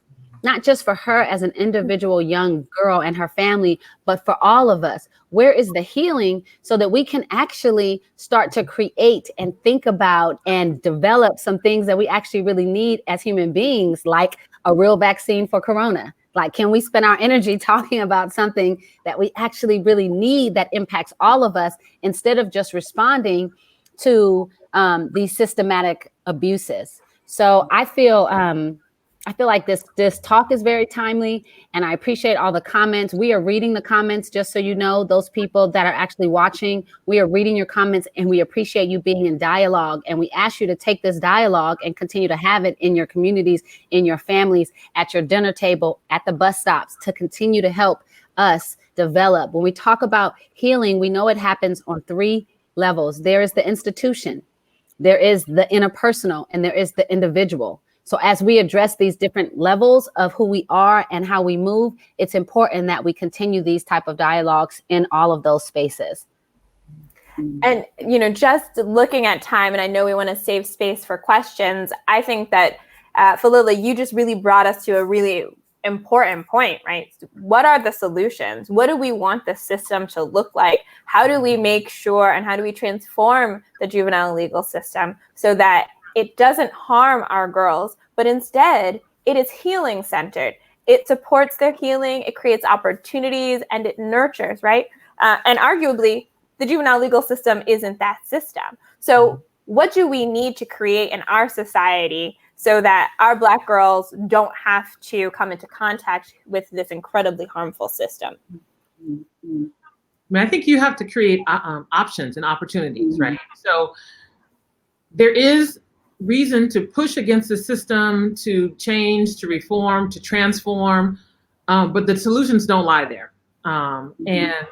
Not just for her as an individual young girl and her family, but for all of us. Where is the healing so that we can actually start to create and think about and develop some things that we actually really need as human beings, like a real vaccine for corona? Like, can we spend our energy talking about something that we actually really need that impacts all of us instead of just responding to these systematic abuses? So I feel like this talk is very timely, and I appreciate all the comments. We are reading the comments, just so you know, those people that are actually watching, we are reading your comments, and we appreciate you being in dialogue. And we ask you to take this dialogue and continue to have it in your communities, in your families, at your dinner table, at the bus stops, to continue to help us develop. When we talk about healing, we know it happens on 3 levels. There is the institution, there is the interpersonal, and there is the individual. So as we address these different levels of who we are and how we move, it's important that we continue these type of dialogues in all of those spaces. And, you know, just looking at time, and I know we want to save space for questions, I think that, Felila, you just really brought us to a really important point, right? What are the solutions? What do we want the system to look like? How do we make sure, and how do we transform the juvenile legal system so that it doesn't harm our girls, but instead it is healing centered? It supports their healing, it creates opportunities, and it nurtures, right? And arguably, the juvenile legal system isn't that system. So what do we need to create in our society so that our Black girls don't have to come into contact with this incredibly harmful system? I mean, I think you have to create options and opportunities, right? So there is reason to push against the system, to change, to reform, to transform, but the solutions don't lie there. And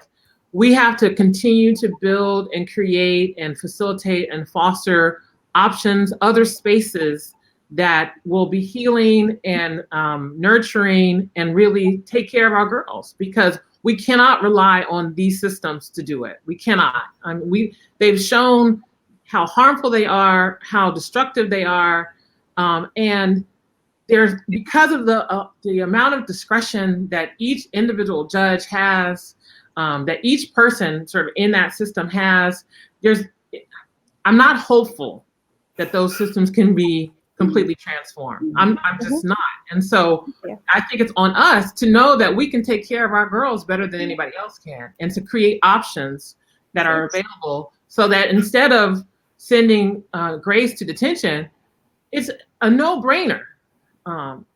we have to continue to build and create and facilitate and foster options, other spaces that will be healing and nurturing and really take care of our girls, because we cannot rely on these systems to do it. We cannot. I mean, they've shown how harmful they are, how destructive they are, and there's, because of the amount of discretion that each individual judge has, that each person sort of in that system has, I'm not hopeful that those systems can be completely transformed. I'm just not. And so I think it's on us to know that we can take care of our girls better than anybody else can, and to create options that are available so that instead of sending Grace to detention, it's a no-brainer.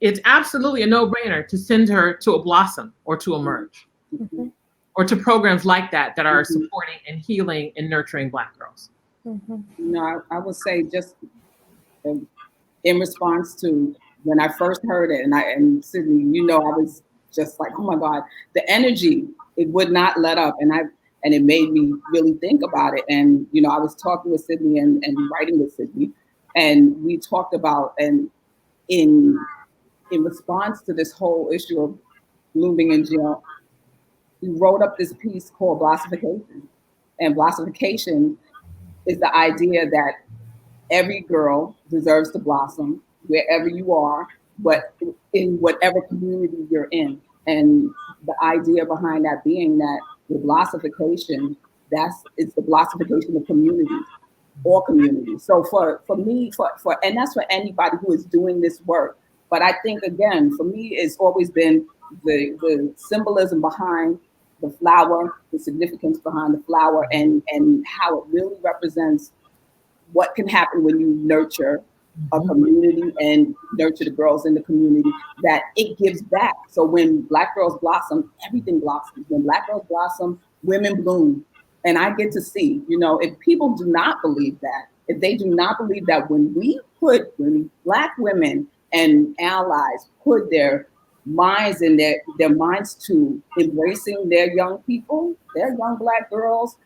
It's absolutely a no-brainer to send her to a Blossom or to Emerge, or to programs like that that are supporting and healing and nurturing Black girls. You know, I would say, just in response to when I first heard it, and Sydney, you know, I was just like, oh my God, the energy, it would not let up. And it made me really think about it. And, you know, I was talking with Sydney and writing with Sydney, and we talked about, and in response to this whole issue of blooming in jail, we wrote up this piece called Blastification. And Blastification is the idea that every girl deserves to blossom wherever you are, but in whatever community you're in. And the idea behind that being that the Blastification, it's the Blastification of communities, all communities. So for me, and that's for anybody who is doing this work. But I think, again, for me, it's always been the symbolism behind the flower, the significance behind the flower, and how it really represents what can happen when you nurture a community and nurture the girls in the community, that it gives back. So when Black girls blossom, everything blossoms. When Black girls blossom, women bloom. And I get to see, you know, if people do not believe that, if they do not believe that when Black women and allies put their minds and their minds to embracing their young people, their young Black girls,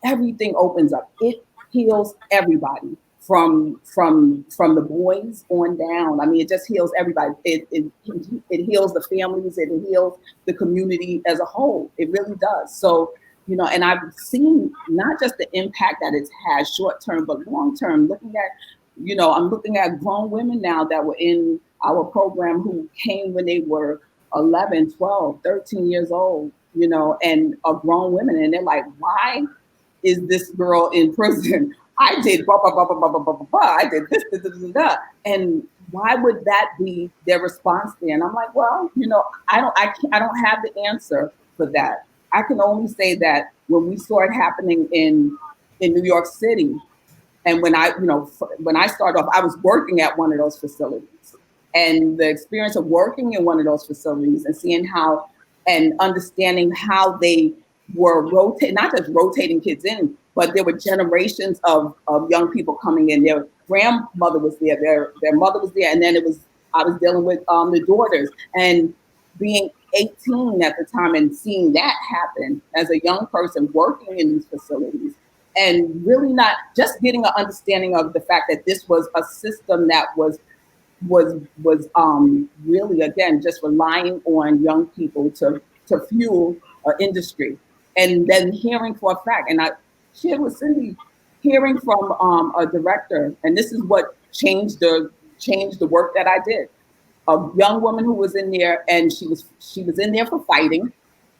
everything opens up. It heals everybody from the boys on down. I mean, it just heals everybody. It heals the families. It heals the community as a whole. It really does. So, you know, and I've seen not just the impact that it's had short term, but long term. Looking at, you know, I'm looking at grown women now that were in our program who came when they were 11, 12, 13 years old, you know, and are grown women. And they're like, why is this girl in prison? I did blah, blah, blah, blah, blah, blah, blah, blah. I did this, da, da, da, da. And why would that be their response there? And I'm like, well, you know, I don't have the answer for that. I can only say that when we saw it happening in New York City, and when I started off, I was working at one of those facilities, and the experience of working in one of those facilities and seeing how and understanding how they were not just rotating kids in, but there were generations of young people coming in. Their grandmother was there, their mother was there, and then I was dealing with the daughters, and being 18 at the time and seeing that happen as a young person working in these facilities, and really not just getting an understanding of the fact that this was a system that was really, again, just relying on young people to fuel an industry. And then hearing for a fact, and I shared with Cindy, hearing from a director, and this is what changed the work that I did. A young woman who was in there, and she was in there for fighting,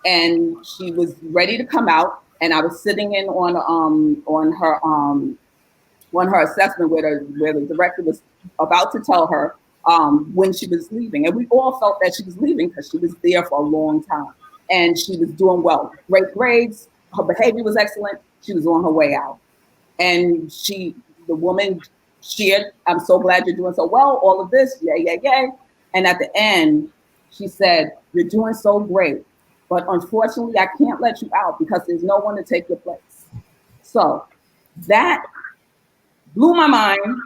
and she was ready to come out. And I was sitting in on her assessment where the director was about to tell her when she was leaving, and we all felt that she was leaving because she was there for a long time. And she was doing well, great grades, her behavior was excellent, she was on her way out. And the woman shared, I'm so glad you're doing so well, all of this, yay. And at the end, she said, you're doing so great, but unfortunately, I can't let you out because there's no one to take your place. So that blew my mind,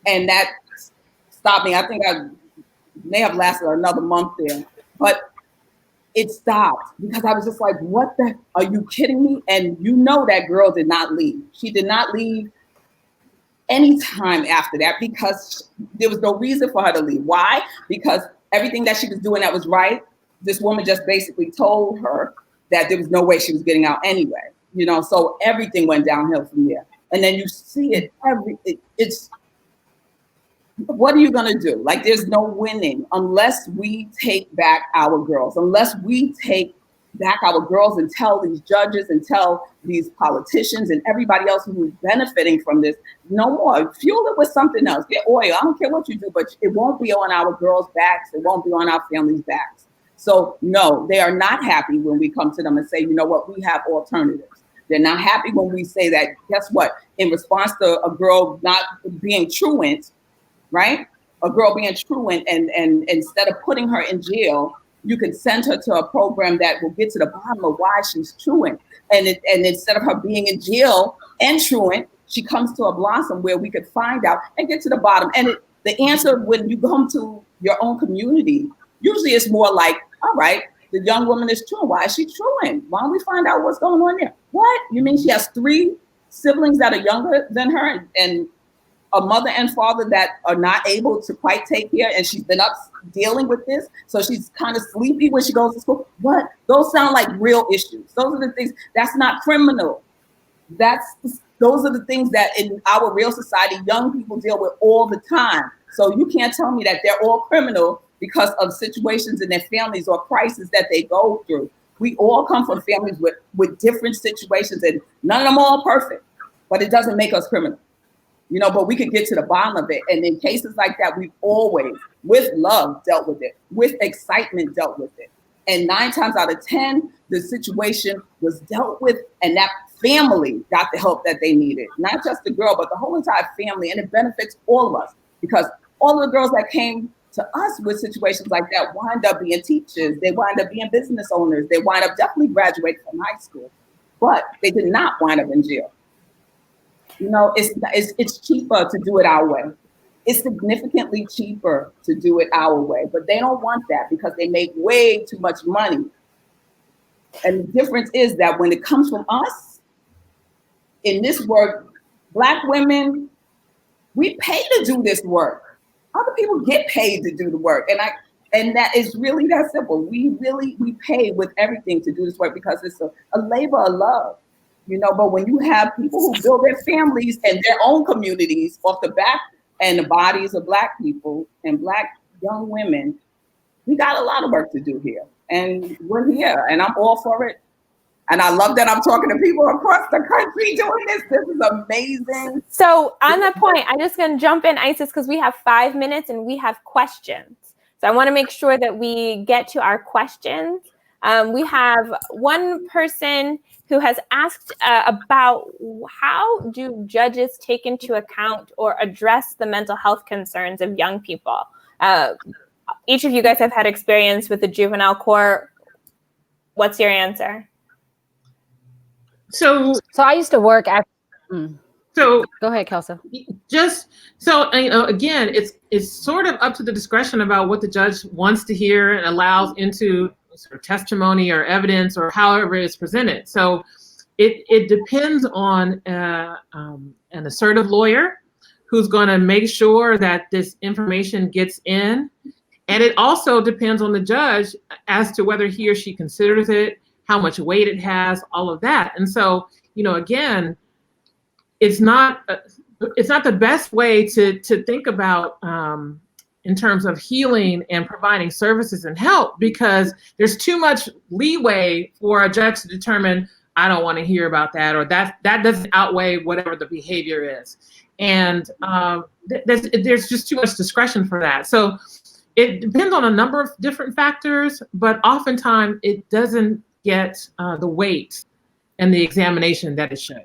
and that stopped me. I think I may have lasted another month there, but it stopped because I was just like, what the, are you kidding me? And you know that girl did not leave. She did not leave any time after that because there was no reason for her to leave. Why? Because everything that she was doing that was right, this woman just basically told her that there was no way she was getting out anyway. You know, so everything went downhill from there. And then you see it, it's, what are you going to do? Like, there's no winning unless we take back our girls, unless we take back our girls and tell these judges and tell these politicians and everybody else who's benefiting from this, no more. Fuel it with something else. Get oil. I don't care what you do, but it won't be on our girls' backs. It won't be on our families' backs. So no, they are not happy when we come to them and say, you know what, we have alternatives. They're not happy when we say that, guess what, in response to a girl not being truant, right? A girl being truant, and instead of putting her in jail, you can send her to a program that will get to the bottom of why she's truant. And instead of her being in jail and truant, she comes to a Blossom where we could find out and get to the bottom. And the answer when you come to your own community, usually it's more like, all right, the young woman is truant. Why is she truant? Why don't we find out what's going on there? What? You mean she has 3 siblings that are younger than her and a mother and father that are not able to quite take care, and she's been up dealing with this, so she's kind of sleepy when she goes to school? What? Those sound like real issues. Those are the things, that's not criminal. Those are the things that in our real society, young people deal with all the time. So you can't tell me that they're all criminal because of situations in their families or crises that they go through. We all come from families with different situations, and none of them are all perfect, but it doesn't make us criminal. You know, but we could get to the bottom of it. And in cases like that, we've always, with love, dealt with it, with excitement, dealt with it. And 9 times out of 10, the situation was dealt with, and that family got the help that they needed. Not just the girl, but the whole entire family. And it benefits all of us, because all of the girls that came to us with situations like that wind up being teachers. They wind up being business owners. They wind up definitely graduating from high school, but they did not wind up in jail. You know, it's cheaper to do it our way. It's significantly cheaper to do it our way, but they don't want that because they make way too much money. And the difference is that when it comes from us, in this work, Black women, we pay to do this work. Other people get paid to do the work. And that is really that simple. We pay with everything to do this work because it's a labor of love, you know. But when you have people who build their families and their own communities off the back and the bodies of Black people and Black young women, we got a lot of work to do here. And we're here, and I'm all for it. And I love that I'm talking to people across the country doing this. This is amazing. So on that point, I'm just going to jump in, Isis, because we have 5 minutes and we have questions. So I want to make sure that we get to our questions. We have one person who has asked about how do judges take into account or address the mental health concerns of young people? Each of you guys have had experience with the juvenile court. What's your answer? So I used to work at. So go ahead, Kelsa. Just so you know, again, it's sort of up to the discretion about what the judge wants to hear and allows into sort of testimony or evidence or however it's presented. So it depends on an assertive lawyer who's going to make sure that this information gets in. And it also depends on the judge as to whether he or she considers it, how much weight it has, all of that. And so, you know, again, it's not the best way to think about in terms of healing and providing services and help, because there's too much leeway for a judge to determine, I don't want to hear about that, or that doesn't outweigh whatever the behavior is. And there's just too much discretion for that. So it depends on a number of different factors, but oftentimes it doesn't get the weight and the examination that it should.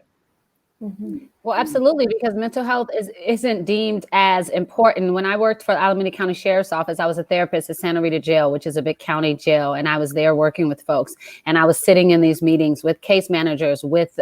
Mm-hmm. Well, absolutely, because mental health isn't deemed as important. When I worked for the Alameda County Sheriff's Office, I was a therapist at Santa Rita Jail, which is a big county jail, and I was there working with folks. And I was sitting in these meetings with case managers, with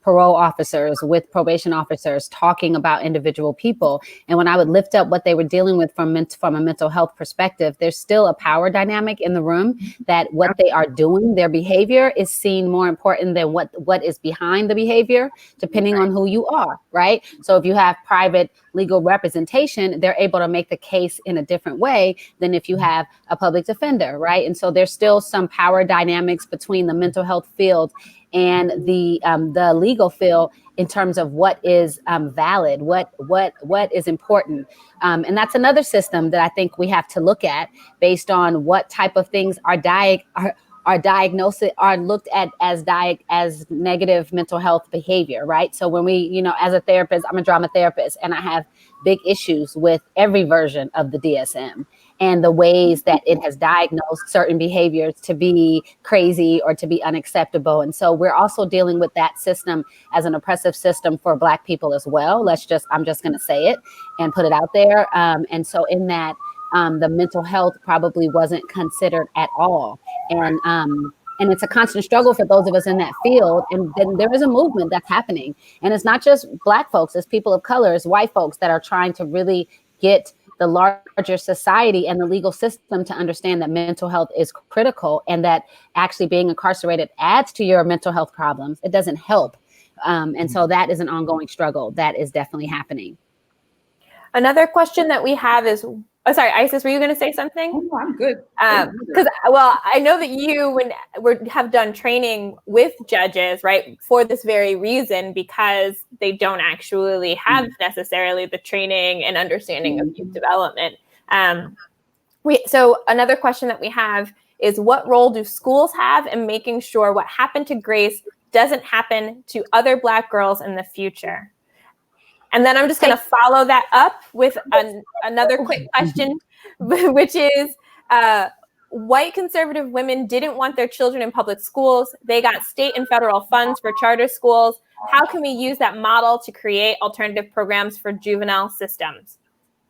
parole officers, with probation officers, talking about individual people. And when I would lift up what they were dealing with from a mental health perspective, there's still a power dynamic in the room that what they are doing, their behavior, is seen more important than what is behind the behavior, depending on who you are, right? So if you have private legal representation, they're able to make the case in a different way than if you have a public defender, right? And so there's still some power dynamics between the mental health field and the legal field in terms of what is valid, what is important. And that's another system that I think we have to look at based on what type of things are looked at as negative mental health behavior, right? So when we, you know, as a therapist, I'm a drama therapist, and I have big issues with every version of the DSM and the ways that it has diagnosed certain behaviors to be crazy or to be unacceptable. And so we're also dealing with that system as an oppressive system for Black people as well. I'm just going to say it and put it out there. And so in that, the mental health probably wasn't considered at all. And it's a constant struggle for those of us in that field. And then there is a movement that's happening. And it's not just Black folks, it's people of color, it's white folks that are trying to really get the larger society and the legal system to understand that mental health is critical, and that actually being incarcerated adds to your mental health problems. It doesn't help. And so that is an ongoing struggle that is definitely happening. Another question that we have is, oh, sorry, Isis, were you going to say something? Oh, no, I'm good. Because, well, I know that you have done training with judges, right, for this very reason, because they don't actually have necessarily the training and understanding of youth development. So another question that we have is, what role do schools have in making sure what happened to Grace doesn't happen to other Black girls in the future? And then I'm just going to follow that up with another quick question, which is, white conservative women didn't want their children in public schools. They got state and federal funds for charter schools. How can we use that model to create alternative programs for juvenile systems?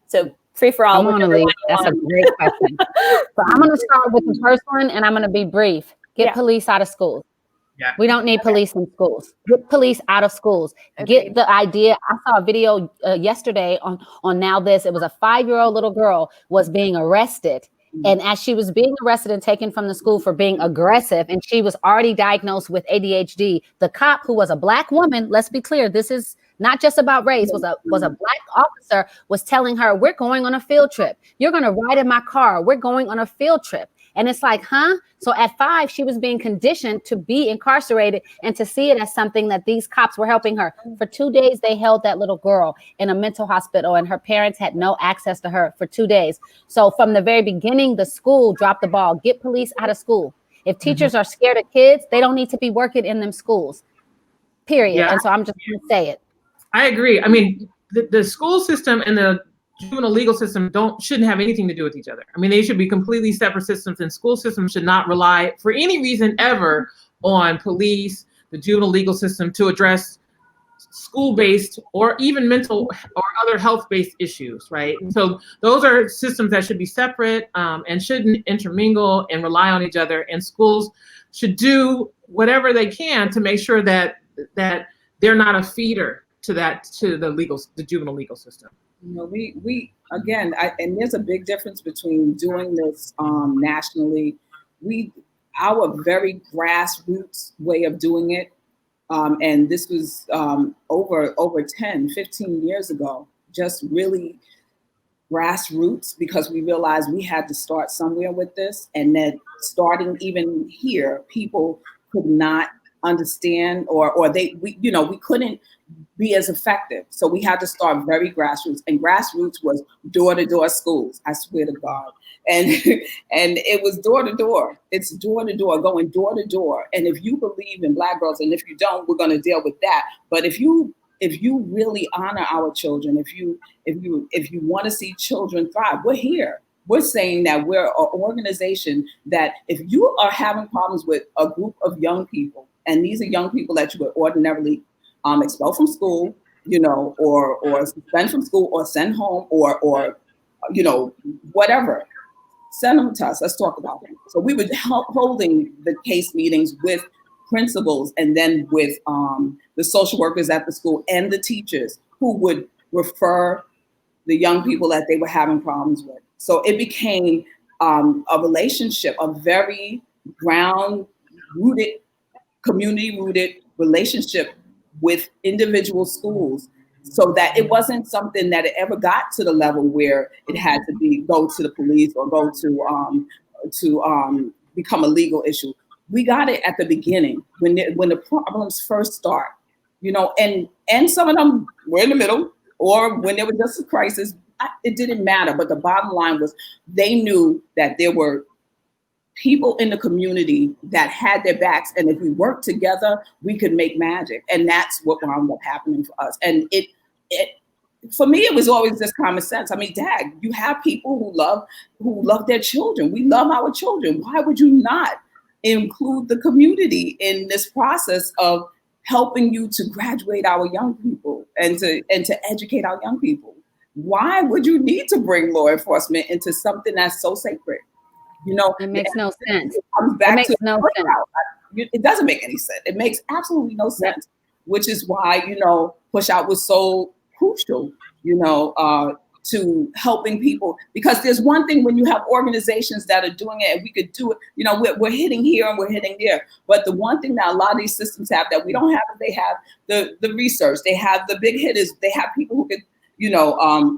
So free for all. That's a great question. So I'm going to start with the first one, and I'm going to be brief. Get police out of schools. Yeah. We don't need police in schools. Get police out of schools. Agreed. Get the idea. I saw a video yesterday on Now This. It was a 5-year-old little girl was being arrested. And as she was being arrested and taken from the school for being aggressive, and she was already diagnosed with ADHD, the cop, who was a Black woman, let's be clear, this is not just about race, was a Black officer, was telling her, we're going on a field trip. You're going to ride in my car. We're going on a field trip. And it's like, huh? So at 5, she was being conditioned to be incarcerated and to see it as something that these cops were helping her. For 2 days, they held that little girl in a mental hospital, and her parents had no access to her for 2 days. So from the very beginning, the school dropped the ball. Get police out of school. If teachers are scared of kids, they don't need to be working in them schools, period. Yeah. And so I'm just going to say it. I agree. I mean, the school system and the juvenile legal system shouldn't have anything to do with each other. I mean, they should be completely separate systems, and school systems should not rely for any reason ever on police, the juvenile legal system to address school-based or even mental or other health-based issues, right? So those are systems that should be separate and shouldn't intermingle and rely on each other. And schools should do whatever they can to make sure that they're not a feeder to the juvenile legal system. You know, we again, and there's a big difference between doing this nationally. Our very grassroots way of doing it, and this was over 10, 15 years ago, just really grassroots, because we realized we had to start somewhere with this, and that starting even here, people could not understand or we couldn't be as effective. So we had to start very grassroots, and grassroots was door-to-door schools. I swear to God. And it was door-to-door. It's door-to-door, going door-to-door. And if you believe in Black girls, and if you don't, we're going to deal with that. But if you really honor our children, if you want to see children thrive, we're here. We're saying that we're an organization that if you are having problems with a group of young people, and these are young people that you would ordinarily expel from school, or suspend from school, or send home, or whatever, send them to us. Let's talk about them. So we would help holding the case meetings with principals, and then with the social workers at the school and the teachers who would refer the young people that they were having problems with. So it became a relationship, a very ground-rooted, community-rooted relationship with individual schools, so that it wasn't something that it ever got to the level where it had to go to the police or go to become a legal issue. We got it at the beginning when the problems first start, and some of them were in the middle, or when there was just a crisis. It didn't matter, but the bottom line was they knew that there were people in the community that had their backs, and if we worked together, we could make magic. And that's what wound up happening for us. And it for me, it was always just common sense. I mean, Dad, you have people who love their children. We love our children. Why would you not include the community in this process of helping you to graduate our young people and to educate our young people? Why would you need to bring law enforcement into something that's so sacred? It makes no sense. It makes no sense. It doesn't make any sense. It makes absolutely no sense, which is why, push out was so crucial, to helping people. Because there's one thing when you have organizations that are doing it, and we could do it, we're hitting here and we're hitting there. But the one thing that a lot of these systems have that we don't have, they have the research, they have the big hitters, they have people who could,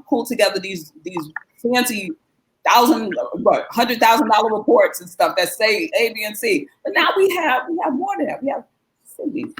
pull together these fancy $100,000 reports and stuff that say A, B, and C. But now we have more than that. We have cities.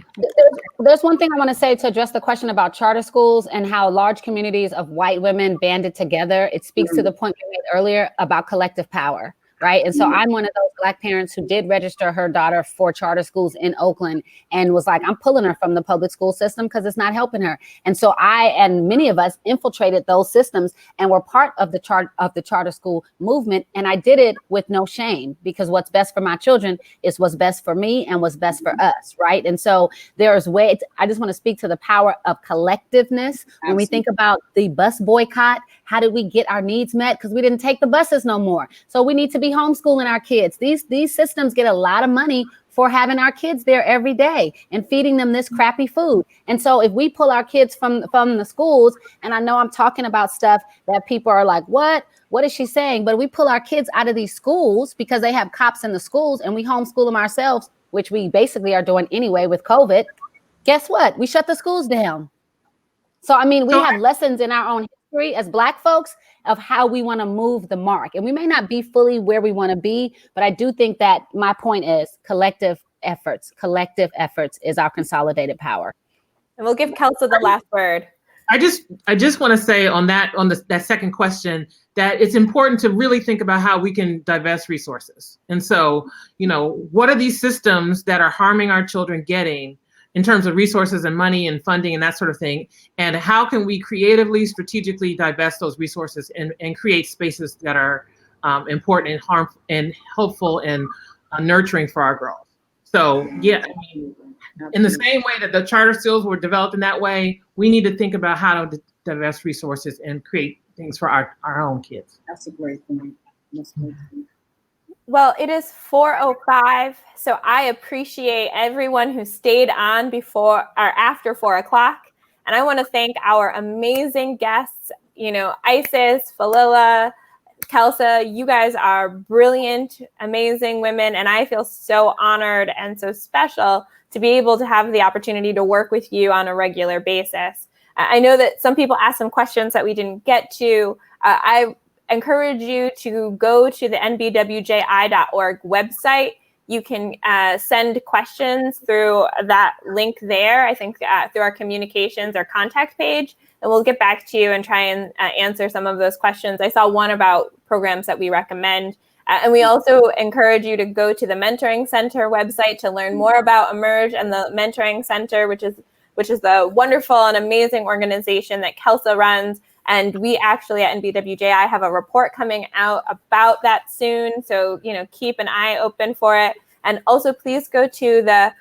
There's one thing I want to say to address the question about charter schools and how large communities of white women banded together. It speaks to the point you made earlier about collective power. Right. And so I'm one of those Black parents who did register her daughter for charter schools in Oakland and was like, I'm pulling her from the public school system because it's not helping her. And so I and many of us infiltrated those systems and were part of the charter school movement. And I did it with no shame, because what's best for my children is what's best for me and what's best for us. Right. And so there's ways. I just want to speak to the power of collectiveness. When we think about the bus boycott, how did we get our needs met? Because we didn't take the buses no more. So we need to be homeschooling our kids. These systems get a lot of money for having our kids there every day and feeding them this crappy food. And so if we pull our kids from the schools, and I know I'm talking about stuff that people are like, what is she saying? But we pull our kids out of these schools because they have cops in the schools, and we homeschool them ourselves, which we basically are doing anyway with COVID. Guess what? We shut the schools down. So, I mean, we have lessons in our own history as Black folks of how we want to move the mark. And we may not be fully where we want to be, but I do think that my point is collective efforts is our consolidated power. And we'll give Kelsa the last word. I just want to say on that second question that it's important to really think about how we can divest resources. And so, what are these systems that are harming our children getting in terms of resources and money and funding and that sort of thing? And how can we creatively, strategically divest those resources and create spaces that are important and harmful and helpful and nurturing for our girls? So, yeah, I mean, in the same way that the charter schools were developed in that way, we need to think about how to divest resources and create things for our own kids. That's a great point. Well, it is 4:05, so I appreciate everyone who stayed on before or after 4 o'clock. And I want to thank our amazing guests, Isis, Felila, Kelsa. You guys are brilliant, amazing women, and I feel so honored and so special to be able to have the opportunity to work with you on a regular basis. I know that some people asked some questions that we didn't get to. I encourage you to go to the NBWJI.org website. You can send questions through that link there, I think through our communications or contact page, and we'll get back to you and try and answer some of those questions. I saw one about programs that we recommend. And we also encourage you to go to the Mentoring Center website to learn more about Emerge and the Mentoring Center, which is the wonderful and amazing organization that Kelsa runs. And we actually at NBWJI have a report coming out about that soon. So, keep an eye open for it. And also please go to the,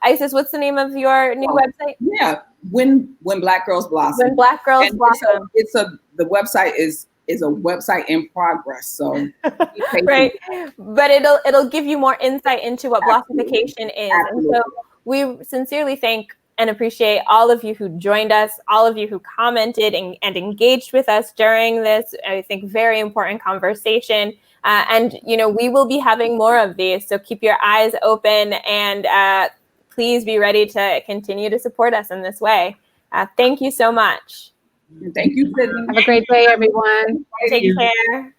Isis, what's the name of your new website? Yeah, When Black Girls Blossom. When Black Girls Blossom. The website is a website in progress. So right, but it'll give you more insight into what Blastification is. Absolutely. And so we sincerely thank and appreciate all of you who joined us, all of you who commented and engaged with us during this, I think, very important conversation. And we will be having more of these. So keep your eyes open and please be ready to continue to support us in this way. Thank you so much. Thank you, Sydney. Have a great day, everyone. Take care.